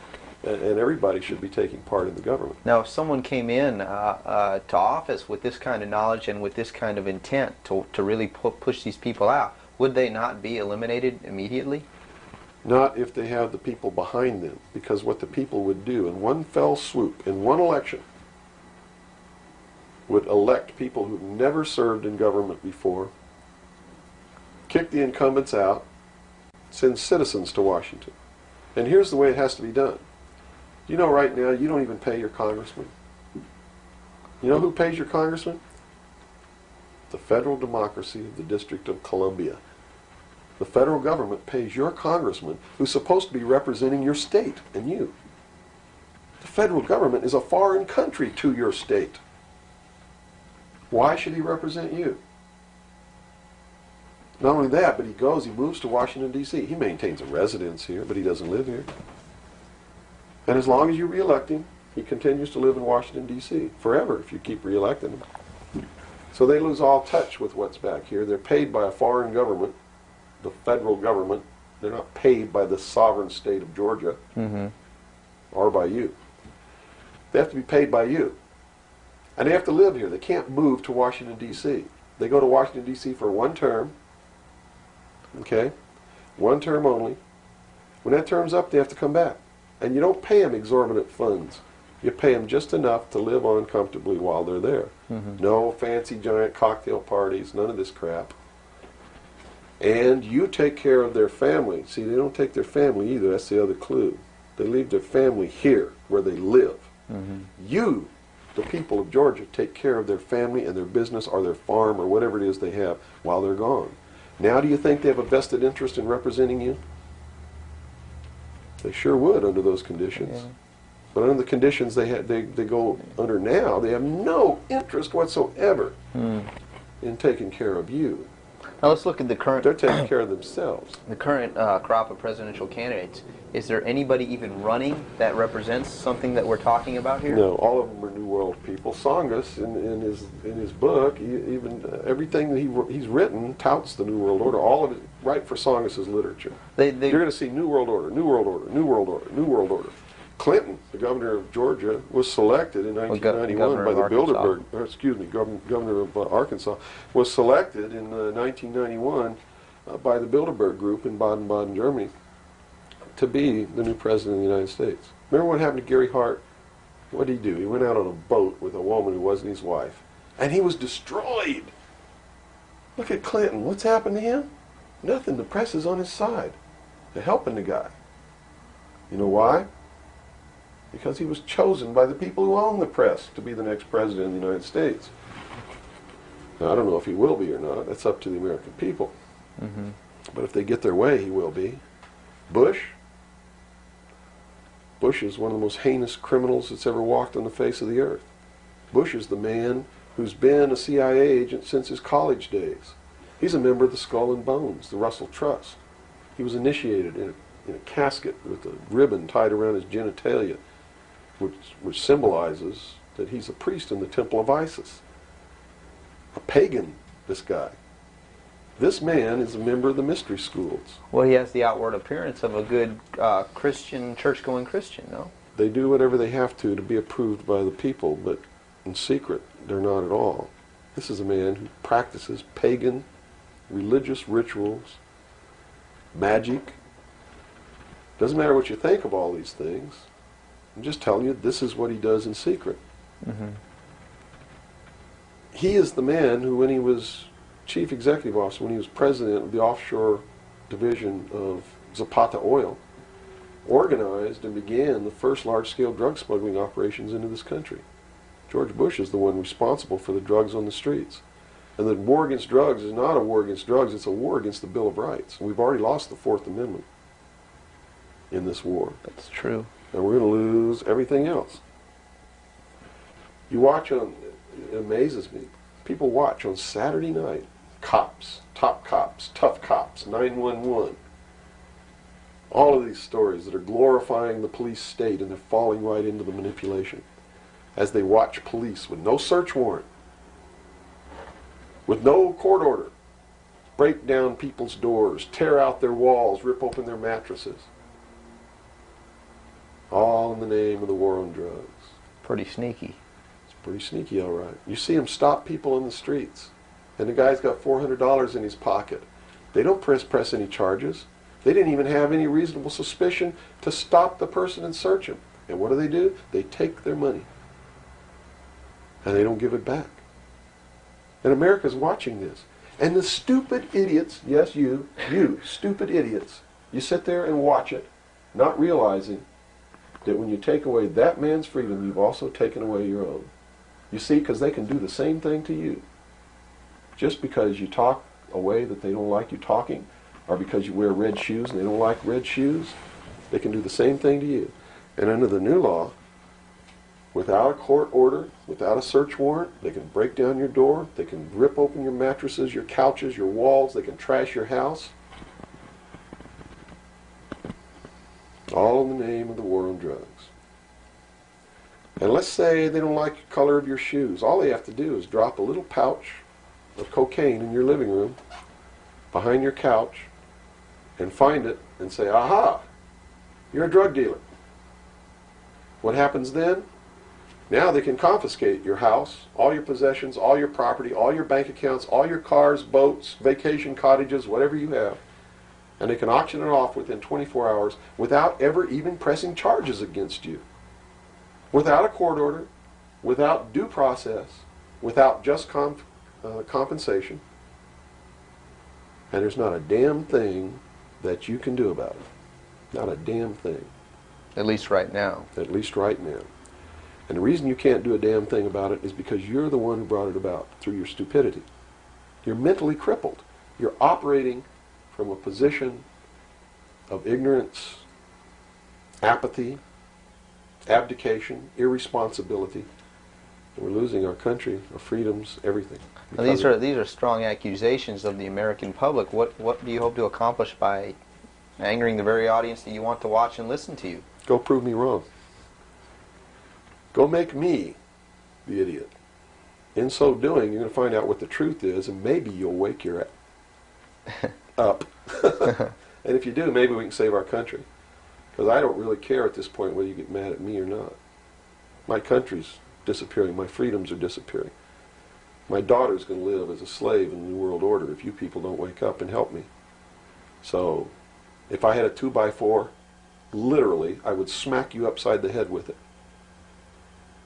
And everybody should be taking part in the government. Now, if someone came in to office with this kind of knowledge and with this kind of intent to really push these people out, would they not be eliminated immediately? Not if they have the people behind them, because what the people would do in one fell swoop, in one election, would elect people who've never served in government before, kick the incumbents out, send citizens to Washington. And here's the way it has to be done. You know, right now, you don't even pay your congressman. You know who pays your congressman? The federal democracy of the District of Columbia. The federal government pays your congressman, who's supposed to be representing your state and you. The federal government is a foreign country to your state. Why should he represent you? Not only that, but he moves to Washington, D.C. He maintains a residence here, but he doesn't live here. And as long as you re-elect him, he continues to live in Washington, D.C. forever if you keep re-electing him. So they lose all touch with what's back here. They're paid by a foreign government, the federal government. They're not paid by the sovereign state of Georgia or by you. They have to be paid by you. And they have to live here. They can't move to Washington, D.C. They go to Washington, D.C. for one term. Okay? One term only. When that term's up, they have to come back. And you don't pay them exorbitant funds. You pay them just enough to live on comfortably while they're there. No fancy giant cocktail parties, none of this crap. And you take care of their family. See, they don't take their family either. That's the other clue. They leave their family here where they live. You, the people of Georgia, take care of their family and their business or their farm or whatever it is they have while they're gone. Now do you think they have a vested interest in representing you? They sure would under those conditions. Yeah. But under the conditions they go under now, they have no interest whatsoever in taking care of you. Now let's look at the current. They're taking care of themselves. The current crop of presidential candidates. Is there anybody even running that represents something that we're talking about here? No, all of them are New World people. Tsongas, in his book, even everything that he's written touts the New World Order. All of it, right for Tsongas' literature. You're going to see New World Order, New World Order, New World Order, New World Order. Clinton, the governor of Georgia, was selected in 1991 by the Bilderberg. Governor of Arkansas was selected in 1991 by the Bilderberg Group in Baden-Baden, Germany, to be the new president of the United States. Remember what happened to Gary Hart? What did he do? He went out on a boat with a woman who wasn't his wife, and he was destroyed. Look at Clinton. What's happened to him? Nothing. The press is on his side. They're helping the guy. You know why? Because he was chosen by the people who own the press to be the next president of the United States. Now, I don't know if he will be or not. That's up to the American people. Mm-hmm. But if they get their way, he will be. Bush is one of the most heinous criminals that's ever walked on the face of the earth. Bush is the man who's been a CIA agent since his college days. He's a member of the Skull and Bones, the Russell Trust. He was initiated in a casket with a ribbon tied around his genitalia, which symbolizes that he's a priest in the temple of Isis. A pagan, this guy. This man is a member of the mystery schools. Well, he has the outward appearance of a good Christian, church-going Christian, no? They do whatever they have to be approved by the people, but in secret, they're not at all. This is a man who practices pagan religious rituals, magic. Doesn't matter what you think of all these things. I'm just telling you, this is what he does in secret. Mm-hmm. He is the man who, when he was chief executive officer, when he was president of the offshore division of Zapata Oil, organized and began the first large-scale drug smuggling operations into this country. George Bush is the one responsible for the drugs on the streets. And the war against drugs is not a war against drugs, it's a war against the Bill of Rights. We've already lost the Fourth Amendment in this war. That's true. And we're going to lose everything else. You watch on, it amazes me, people watch on Saturday night, cops, top cops, tough cops, 911. All of these stories that are glorifying the police state, and they're falling right into the manipulation. As they watch police with no search warrant, with no court order, break down people's doors, tear out their walls, rip open their mattresses. All in the name of the war on drugs. Pretty sneaky. It's pretty sneaky, all right. You see them stop people in the streets, and the guy's got $400 in his pocket. They don't press any charges. They didn't even have any reasonable suspicion to stop the person and search him. And what do? They take their money. And they don't give it back. And America's watching this. And the stupid idiots, yes, you stupid idiots, you sit there and watch it, not realizing that when you take away that man's freedom, you've also taken away your own. You see, because they can do the same thing to you. Just because you talk a way that they don't like you talking, or because you wear red shoes and they don't like red shoes, they can do the same thing to you. And under the new law, without a court order, without a search warrant, they can break down your door, they can rip open your mattresses, your couches, your walls, they can trash your house. All in the name of the war on drugs. And let's say they don't like the color of your shoes. All they have to do is drop a little pouch of cocaine in your living room, behind your couch, and find it and say, aha, you're a drug dealer. What happens then? Now they can confiscate your house, all your possessions, all your property, all your bank accounts, all your cars, boats, vacation cottages, whatever you have. And they can auction it off within 24 hours without ever even pressing charges against you. Without a court order, without due process, without just compensation. And there's not a damn thing that you can do about it. Not a damn thing. At least right now. At least right now. And the reason you can't do a damn thing about it is because you're the one who brought it about through your stupidity. You're mentally crippled. You're operating from a position of ignorance apathy, abdication, irresponsibility. And we're losing our country, our freedoms, everything. Now, these are strong accusations of the American public. What do you hope to accomplish by angering the very audience that you want to watch and listen to you? Go prove me wrong. Go make me the idiot. In so doing, you're going to find out what the truth is, and maybe you'll wake your up. And if you do, maybe we can save our country. Because I don't really care at this point whether you get mad at me or not. My country's disappearing. My freedoms are disappearing. My daughter's going to live as a slave in the New World Order if you people don't wake up and help me. So, if I had a 2x4, literally, I would smack you upside the head with it.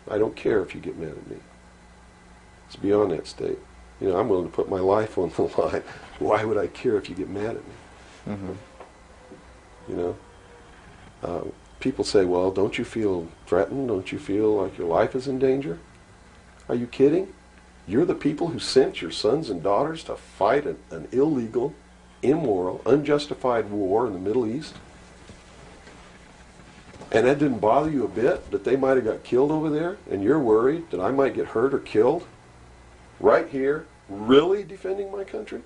I don't care if you get mad at me. It's beyond that state. You know, I'm willing to put my life on the line. Why would I care if you get mad at me? Mm-hmm. You know? People say, well, don't you feel threatened? Don't you feel like your life is in danger? Are you kidding? You're the people who sent your sons and daughters to fight an illegal, immoral, unjustified war in the Middle East? And that didn't bother you a bit that they might have got killed over there? And you're worried that I might get hurt or killed? Right here, really defending my country?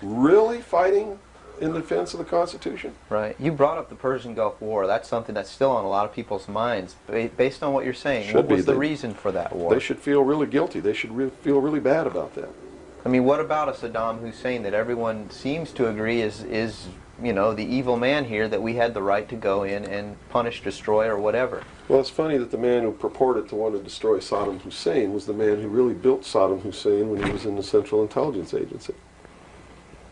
Really fighting in defense of the Constitution? Right. You brought up the Persian Gulf War. That's something that's still on a lot of people's minds. Based on what you're saying, what was the reason for that war? They should feel really guilty. They should feel really bad about that. I mean, what about a Saddam Hussein that everyone seems to agree is you know, the evil man here, that we had the right to go in and punish, destroy, or whatever? Well, it's funny that the man who purported to want to destroy Saddam Hussein was the man who really built Saddam Hussein when he was in the Central Intelligence Agency.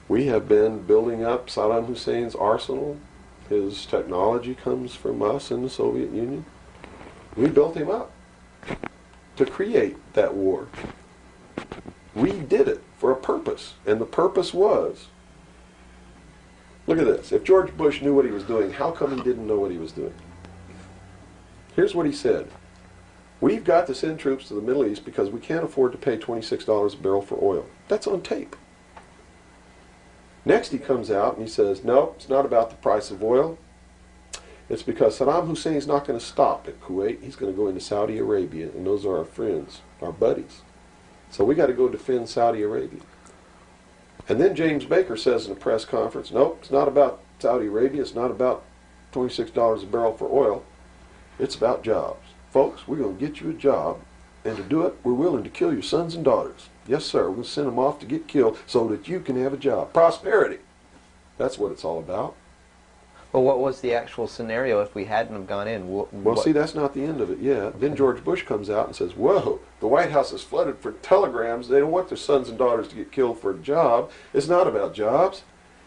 We have been building up Saddam Hussein's arsenal. His technology comes from us in the Soviet Union. We built him up to create that war. We did it for a purpose, and the purpose was, look at this, if George Bush knew what he was doing, how come he didn't know what he was doing? Here's what he said. We've got to send troops to the Middle East because we can't afford to pay $26 a barrel for oil. That's on tape. Next he comes out and he says, no, it's not about the price of oil. It's because Saddam Hussein's not going to stop at Kuwait. He's going to go into Saudi Arabia, and those are our friends, our buddies. So we got to go defend Saudi Arabia. And then James Baker says in a press conference, nope, it's not about Saudi Arabia. It's not about $26 a barrel for oil. It's about jobs. Folks, we're going to get you a job, and to do it, we're willing to kill your sons and daughters. Yes, sir, we're going to send them off to get killed so that you can have a job. Prosperity. That's what it's all about. Well, what was the actual scenario if we hadn't have gone in? Well, see, that's not the end of it yet. Then George Bush comes out and says, whoa, the White House is flooded for telegrams. They don't want their sons and daughters to get killed for a job. It's not about jobs.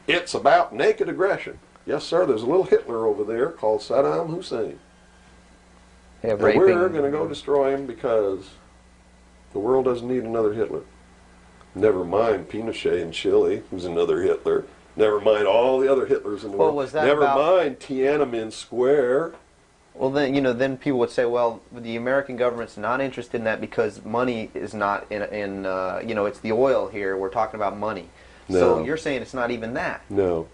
It's about naked aggression. Yes, sir, there's a little Hitler over there called Saddam Hussein. Yeah, and we're going to go destroy him because the world doesn't need another Hitler. Never mind Pinochet in Chile, who's another Hitler. Never mind all the other Hitlers in the world. Was that Never mind Tiananmen Square. Well, then, you know, then people would say, well, the American government's not interested in that because money is not in you know, it's the oil here. We're talking about money. No. So you're saying it's not even that. No.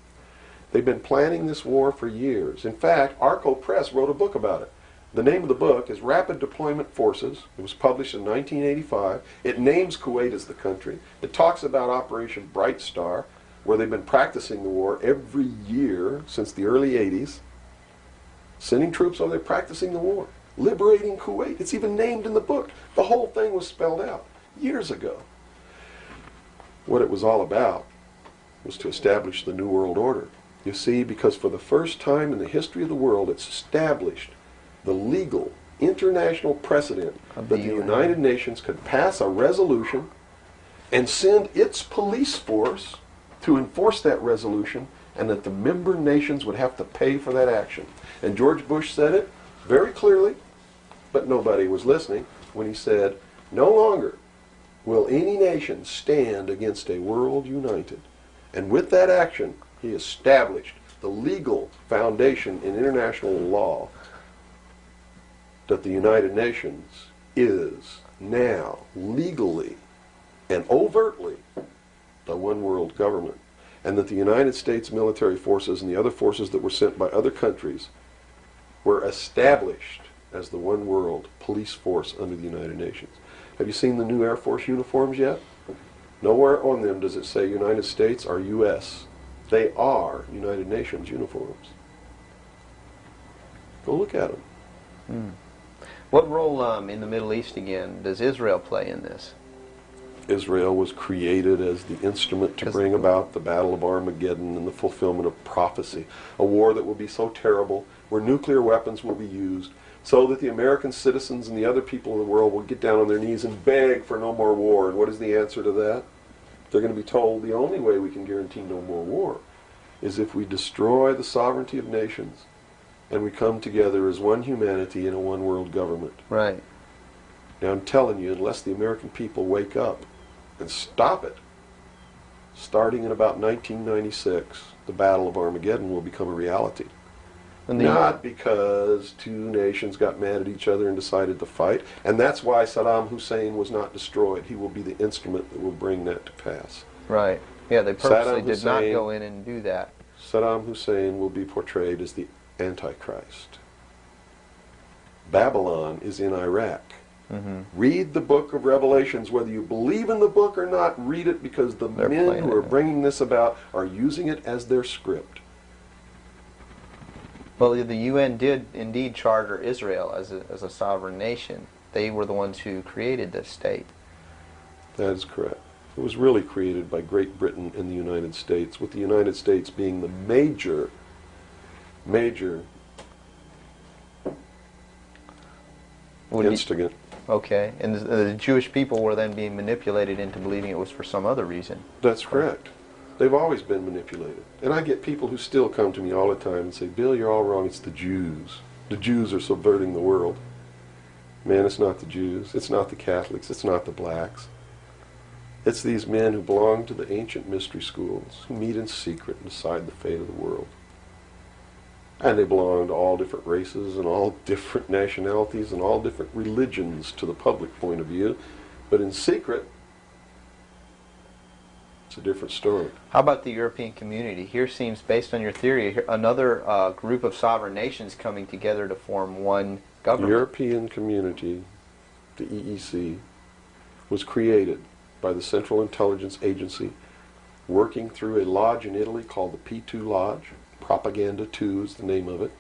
They've been planning this war for years. In fact, Arco Press wrote a book about it. The name of the book is Rapid Deployment Forces. It was published in 1985. It names Kuwait as the country. It talks about Operation Bright Star, where they've been practicing the war every year since the early 80s. Sending troops over there practicing the war. Liberating Kuwait. It's even named in the book. The whole thing was spelled out years ago. What it was all about was to establish the New World Order. You see, because for the first time in the history of the world, it's established the legal international precedent that the United Nations could pass a resolution and send its police force to enforce that resolution, and that the member nations would have to pay for that action. And George Bush said it very clearly, but nobody was listening, when he said, no longer will any nation stand against a world united. And with that action, he established the legal foundation in international law that the United Nations is now legally and overtly the one world government, and that the United States military forces and the other forces that were sent by other countries were established as the one world police force under the United Nations. Have you seen the new Air Force uniforms yet? Nowhere on them does it say United States or U.S. They are United Nations uniforms. Go look at them. What role in the Middle East again does Israel play in this? Israel was created as the instrument to bring about the Battle of Armageddon and the fulfillment of prophecy, a war that will be so terrible, where nuclear weapons will be used, so that the American citizens and the other people in the world will get down on their knees and beg for no more war. And what is the answer to that? They're going to be told the only way we can guarantee no more war is if we destroy the sovereignty of nations and we come together as one humanity in a one world government. Right. Now I'm telling you, unless the American people wake up and stop it, starting in about 1996, the Battle of Armageddon will become a reality. Not because two nations got mad at each other and decided to fight, and that's why Saddam Hussein was not destroyed. He will be the instrument that will bring that to pass. Right. Yeah, they purposely did not go in and do that. Saddam Hussein will be portrayed as the Antichrist. Babylon is in Iraq. Read the book of Revelations. Whether you believe in the book or not, read it, because the men who are bringing this about are using it as their script. Well, the UN did indeed charter Israel as a sovereign nation. They were the ones who created this state. That is correct. It was really created by Great Britain and the United States, with the United States being the major instigant. Okay, and the Jewish people were then being manipulated into believing it was for some other reason. That's correct. They've always been manipulated. And I get people who still come to me all the time and say, Bill, you're all wrong. It's the Jews. The Jews are subverting the world. Man, it's not the Jews. It's not the Catholics. It's not the blacks. It's these men who belong to the ancient mystery schools, who meet in secret and decide the fate of the world. And they belong to all different races and all different nationalities and all different religions to the public point of view. But in secret, it's a different story. How about the European community? Here seems, based on your theory, another group of sovereign nations coming together to form one government. The European community, the EEC, was created by the Central Intelligence Agency, working through a lodge in Italy called the P2 Lodge. Propaganda 2 is the name of it,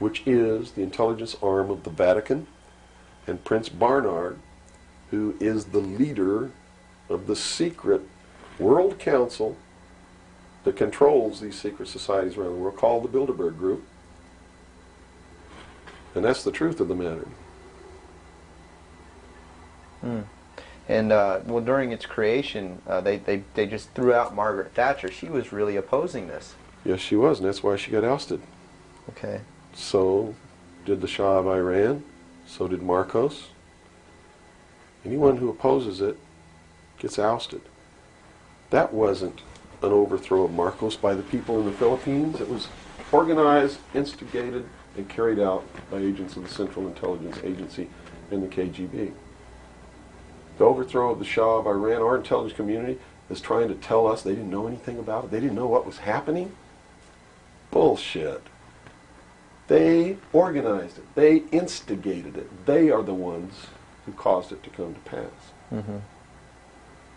which is the intelligence arm of the Vatican. And Prince Bernard, who is the leader of the secret World Council that controls these secret societies around the world, called the Bilderberg Group. And that's the truth of the matter. And well, during its creation, they just threw out Margaret Thatcher. She was really opposing this. Yes, she was, and that's why she got ousted. Okay. So did the Shah of Iran. So did Marcos. Anyone who opposes it gets ousted. That wasn't an overthrow of Marcos by the people in the Philippines. It was organized, instigated, and carried out by agents of the Central Intelligence Agency and the KGB. The overthrow of the Shah of Iran, our intelligence community is trying to tell us they didn't know anything about it. They didn't know what was happening. Bullshit. They organized it. They instigated it. They are the ones who caused it to come to pass.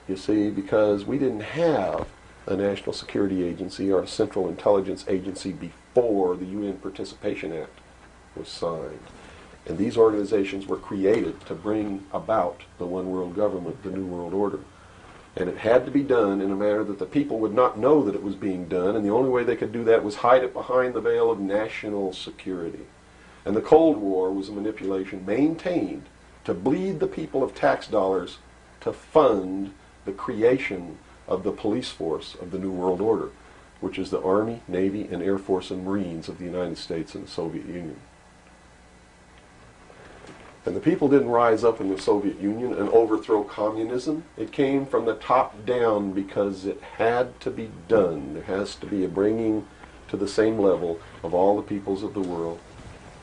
You see, because we didn't have a National Security Agency or a Central Intelligence Agency before the UN Participation Act was signed. And these organizations were created to bring about the one world government, the New World Order. And it had to be done in a manner that the people would not know that it was being done, and the only way they could do that was hide it behind the veil of national security. And the Cold War was a manipulation maintained to bleed the people of tax dollars to fund the creation of the police force of the New World Order, which is the Army, Navy, and Air Force and Marines of the United States and the Soviet Union. And the people didn't rise up in the Soviet Union and overthrow communism. It came from the top down because it had to be done. There has to be a bringing to the same level of all the peoples of the world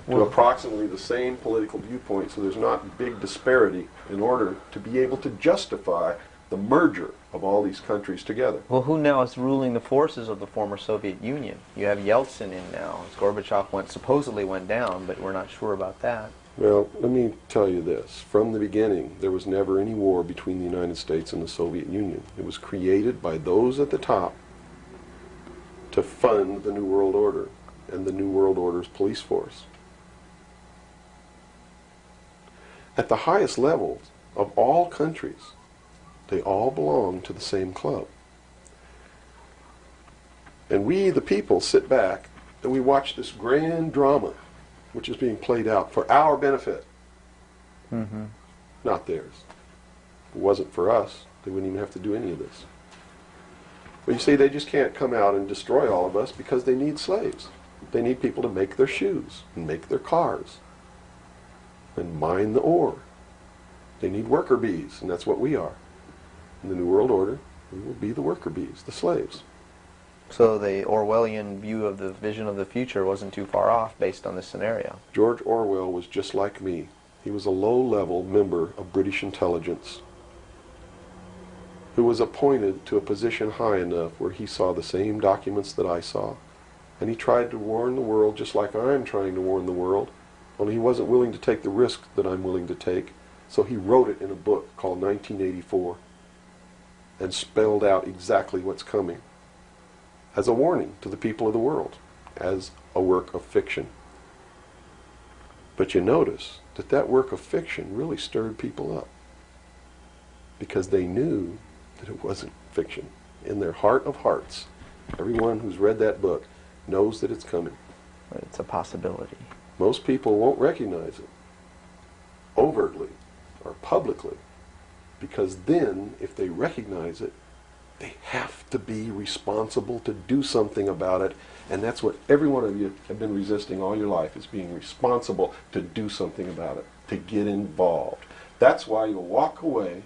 to approximately the same political viewpoint, so there's not big disparity in order to be able to justify the merger of all these countries together. Well, who now is ruling the forces of the former Soviet Union? You have Yeltsin in now. Gorbachev supposedly went down, but we're not sure about that. Well, let me tell you this. From the beginning, there was never any war between the United States and the Soviet Union. It was created by those at the top to fund the New World Order and the New World Order's police force. At the highest levels of all countries, they all belong to the same club. And we, the people, sit back and we watch this grand drama which is being played out for our benefit, not theirs. If it wasn't for us, they wouldn't even have to do any of this. But you see, they just can't come out and destroy all of us because they need slaves. They need people to make their shoes and make their cars and mine the ore. They need worker bees, and that's what we are. In the New World Order, we will be the worker bees, the slaves. So the Orwellian view of the vision of the future wasn't too far off based on this scenario. George Orwell was just like me. He was a low-level member of British intelligence who was appointed to a position high enough where he saw the same documents that I saw. And he tried to warn the world just like I'm trying to warn the world, only he wasn't willing to take the risk that I'm willing to take. So he wrote it in a book called 1984 and spelled out exactly what's coming as a warning to the people of the world, as a work of fiction. But you notice that that work of fiction really stirred people up because they knew that it wasn't fiction. In their heart of hearts, everyone who's read that book knows that it's coming. It's a possibility. Most people won't recognize it overtly or publicly, because then, if they recognize it, they have to be responsible to do something about it, and that's what every one of you have been resisting all your life, is being responsible to do something about it, to get involved. That's why you'll walk away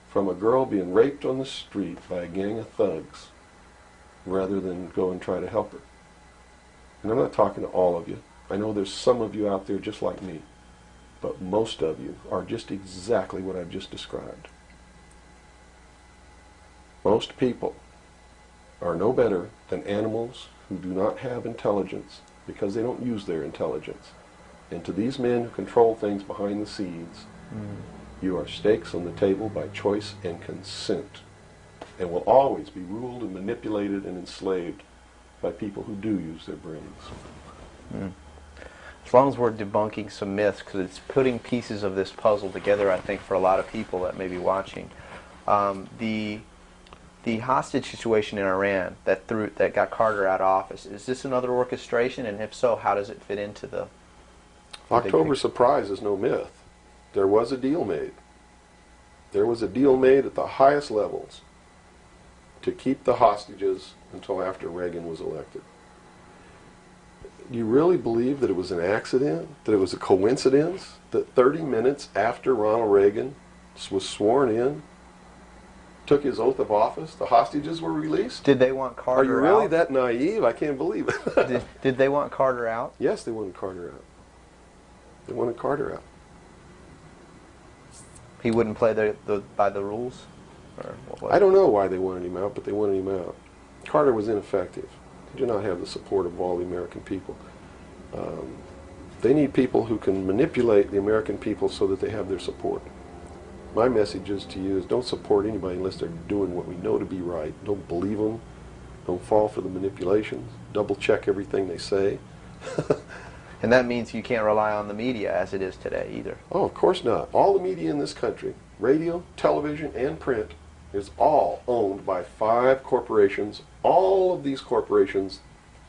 from a girl being raped on the street by a gang of thugs rather than go and try to help her. And I'm not talking to all of you. I know there's some of you out there just like me, but most of you are just exactly what I've just described. Most people are no better than animals who do not have intelligence because they don't use their intelligence. And to these men who control things behind the scenes, you are stakes on the table by choice and consent, and will always be ruled and manipulated and enslaved by people who do use their brains. As long as we're debunking some myths, because it's putting pieces of this puzzle together, I think, for a lot of people that may be watching. The hostage situation in Iran that got Carter out of office, is this another orchestration? And if so, how does it fit into the October surprise is no myth. There was a deal made. There was a deal made at the highest levels to keep the hostages until after Reagan was elected. You really believe that it was an accident, that it was a coincidence, that 30 minutes after Ronald Reagan was sworn in, took his oath of office, the hostages were released? Did they want Carter out? Are you really that naive? I can't believe it. Did they want Carter out? Yes, they wanted Carter out. They wanted Carter out. He wouldn't play by the rules? Or what? I don't know why they wanted him out, but they wanted him out. Carter was ineffective. He did not have the support of all the American people. They need people who can manipulate the American people so that they have their support. My message is to you is don't support anybody unless they're doing what we know to be right. Don't believe them. Don't fall for the manipulations. Double check everything they say. And that means you can't rely on the media as it is today either. Oh, of course not. All the media in this country, radio, television, and print, is all owned by 5 corporations. All of these corporations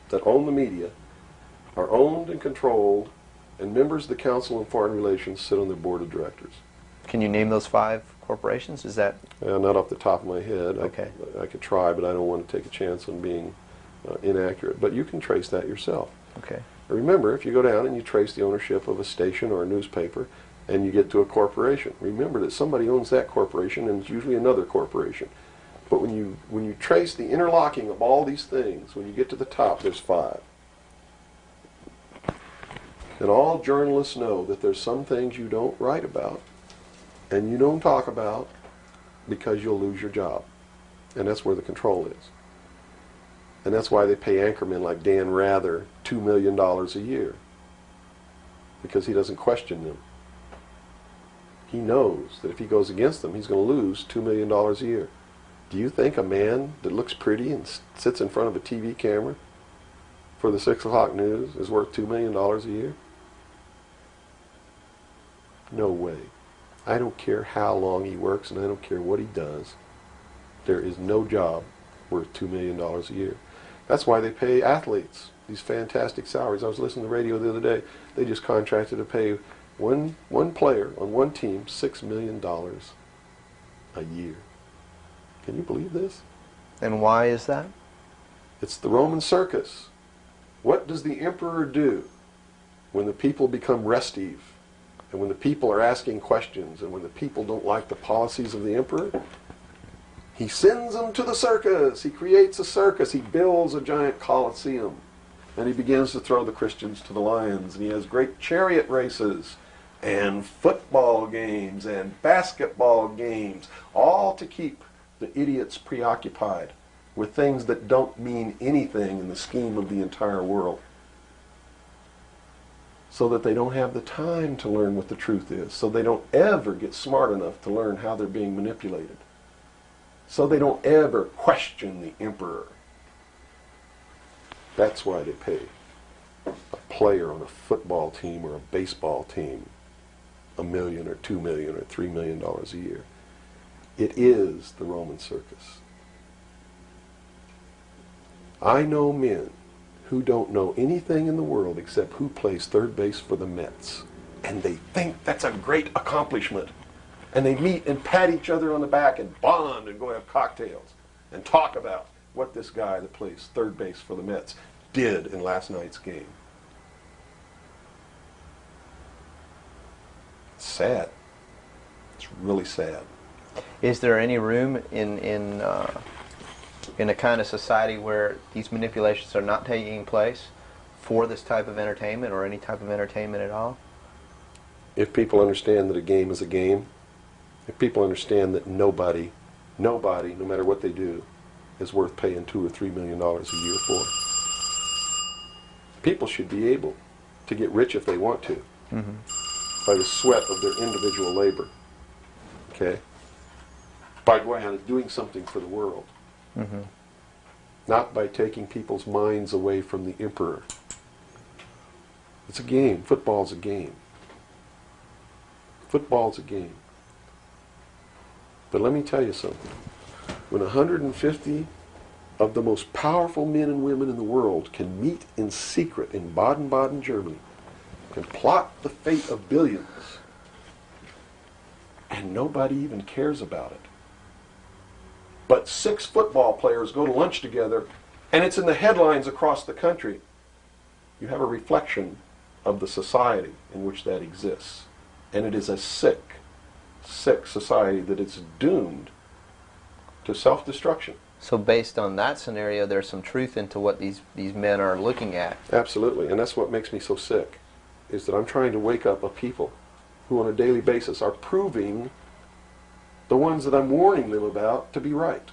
that own the media are owned and controlled, and members of the Council on Foreign Relations sit on their board of directors. Can you name those 5 corporations? Is that... Not off the top of my head. Okay. I could try, but I don't want to take a chance on being inaccurate. But you can trace that yourself. Okay. Remember, if you go down and you trace the ownership of a station or a newspaper, and you get to a corporation, remember that somebody owns that corporation, and it's usually another corporation. But when you trace the interlocking of all these things, when you get to the top, there's 5. And all journalists know that there's some things you don't write about, and you don't talk about, because you'll lose your job. And that's where the control is. And that's why they pay anchormen like Dan Rather $2 million a year. Because he doesn't question them. He knows that if he goes against them, he's going to lose $2 million a year. Do you think a man that looks pretty and sits in front of a TV camera for the 6 o'clock news is worth $2 million a year? No way. I don't care how long he works, and I don't care what he does. There is no job worth $2 million a year. That's why they pay athletes these fantastic salaries. I was listening to the radio the other day. They just contracted to pay one player on one team $6 million a year. Can you believe this? And why is that? It's the Roman circus. What does the emperor do when the people become restive, and when the people are asking questions, and when the people don't like the policies of the emperor? He sends them to the circus. He creates a circus. He builds a giant coliseum. And he begins to throw the Christians to the lions. And he has great chariot races and football games and basketball games, all to keep the idiots preoccupied with things that don't mean anything in the scheme of the entire world, so that they don't have the time to learn what the truth is, so they don't ever get smart enough to learn how they're being manipulated, so they don't ever question the emperor. That's why they pay a player on a football team or a baseball team $1 million or $2 million or $3 million a year. It is the Roman circus. I know men who don't know anything in the world except who plays third base for the Mets. And they think that's a great accomplishment. And they meet and pat each other on the back and bond and go have cocktails and talk about what this guy that plays third base for the Mets did in last night's game. It's sad. It's really sad. Is there any room in a kind of society where these manipulations are not taking place for this type of entertainment, or any type of entertainment at all? If people understand that a game is a game, if people understand that nobody, no matter what they do, is worth paying $2 or $3 million a year for, people should be able to get rich if they want to, by the sweat of their individual labor. Okay? By going out and doing something for the world. Not by taking people's minds away from the emperor. It's a game. Football's a game. Football's a game. But let me tell you something. When 150 of the most powerful men and women in the world can meet in secret in Baden-Baden, Germany, can plot the fate of billions, and nobody even cares about it. But 6 football players go to lunch together, and it's in the headlines across the country. You have a reflection of the society in which that exists. And it is a sick society that is doomed to self-destruction. So based on that scenario, there's some truth into what these men are looking at. Absolutely, and that's what makes me so sick, is that I'm trying to wake up a people who on a daily basis are proving the ones that I'm warning them about to be right.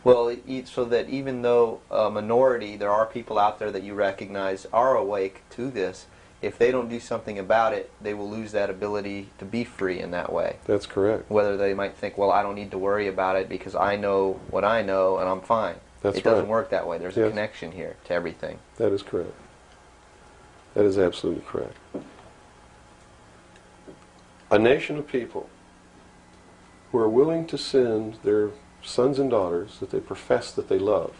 Well, so that even though a minority, there are people out there that you recognize are awake to this, if they don't do something about it, they will lose that ability to be free in that way. That's correct. Whether they might think, well, I don't need to worry about it because I know what I know and I'm fine. That's it doesn't right. work that way. There's a connection here to everything. That is correct. That is absolutely correct. A nation of people who are willing to send their sons and daughters that they profess that they love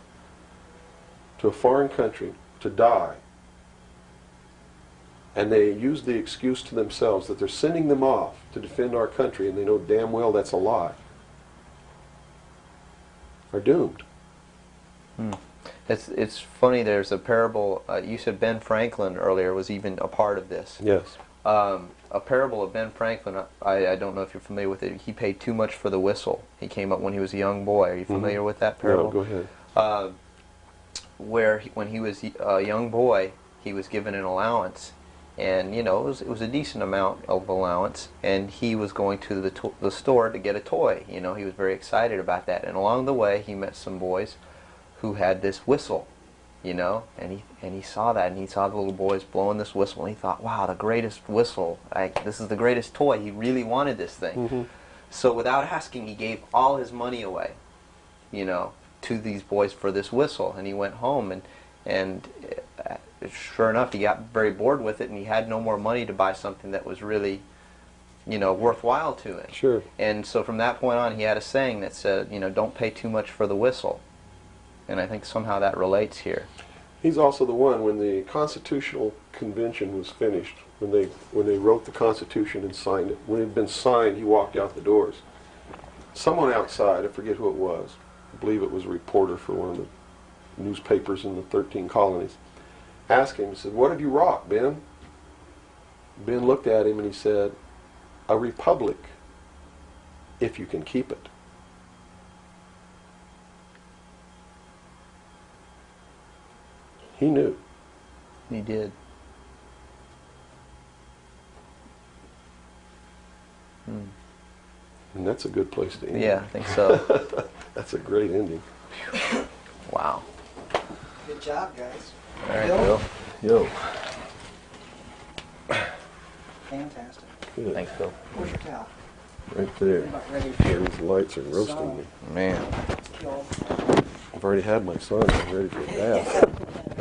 to a foreign country to die, and they use the excuse to themselves that they're sending them off to defend our country, and they know damn well that's a lie, are doomed. It's funny, there's a parable, you said Ben Franklin earlier was even a part of this. Yes. A parable of Ben Franklin, I don't know if you're familiar with it. He paid too much for the whistle. He came up when he was a young boy. Are you familiar with that parable? No, go ahead. Where when he was a young boy, he was given an allowance, and you know it was a decent amount of allowance, and he was going to the store to get a toy. You know, he was very excited about that, and along the way he met some boys who had this whistle, you know, and he saw that, and he saw the little boys blowing this whistle, and he thought, wow, the greatest whistle, this is the greatest toy. He really wanted this thing. Mm-hmm. So without asking, he gave all his money away, you know, to these boys for this whistle, and he went home, and sure enough, he got very bored with it, and he had no more money to buy something that was really, you know, worthwhile to him. Sure. And so from that point on, he had a saying that said, you know, don't pay too much for the whistle. And I think somehow that relates here. He's also the one, when the Constitutional Convention was finished, when they wrote the Constitution and signed it, when it had been signed, he walked out the doors. Someone outside, I forget who it was, I believe it was a reporter for one of the newspapers in the 13 colonies, asked him, he said, what have you wrought, Ben? Ben looked at him and he said, a republic, if you can keep it. He knew. He did. And that's a good place to end. Yeah, I think so. That's a great ending. Wow. Good job, guys. All right, Bill? Bill. Yo. Fantastic. Good. Thanks, Bill. Where's your towel? Right there. I'm about ready Yeah, these lights are roasting me. Man. to kill. I've already had my son. I'm ready for a bath.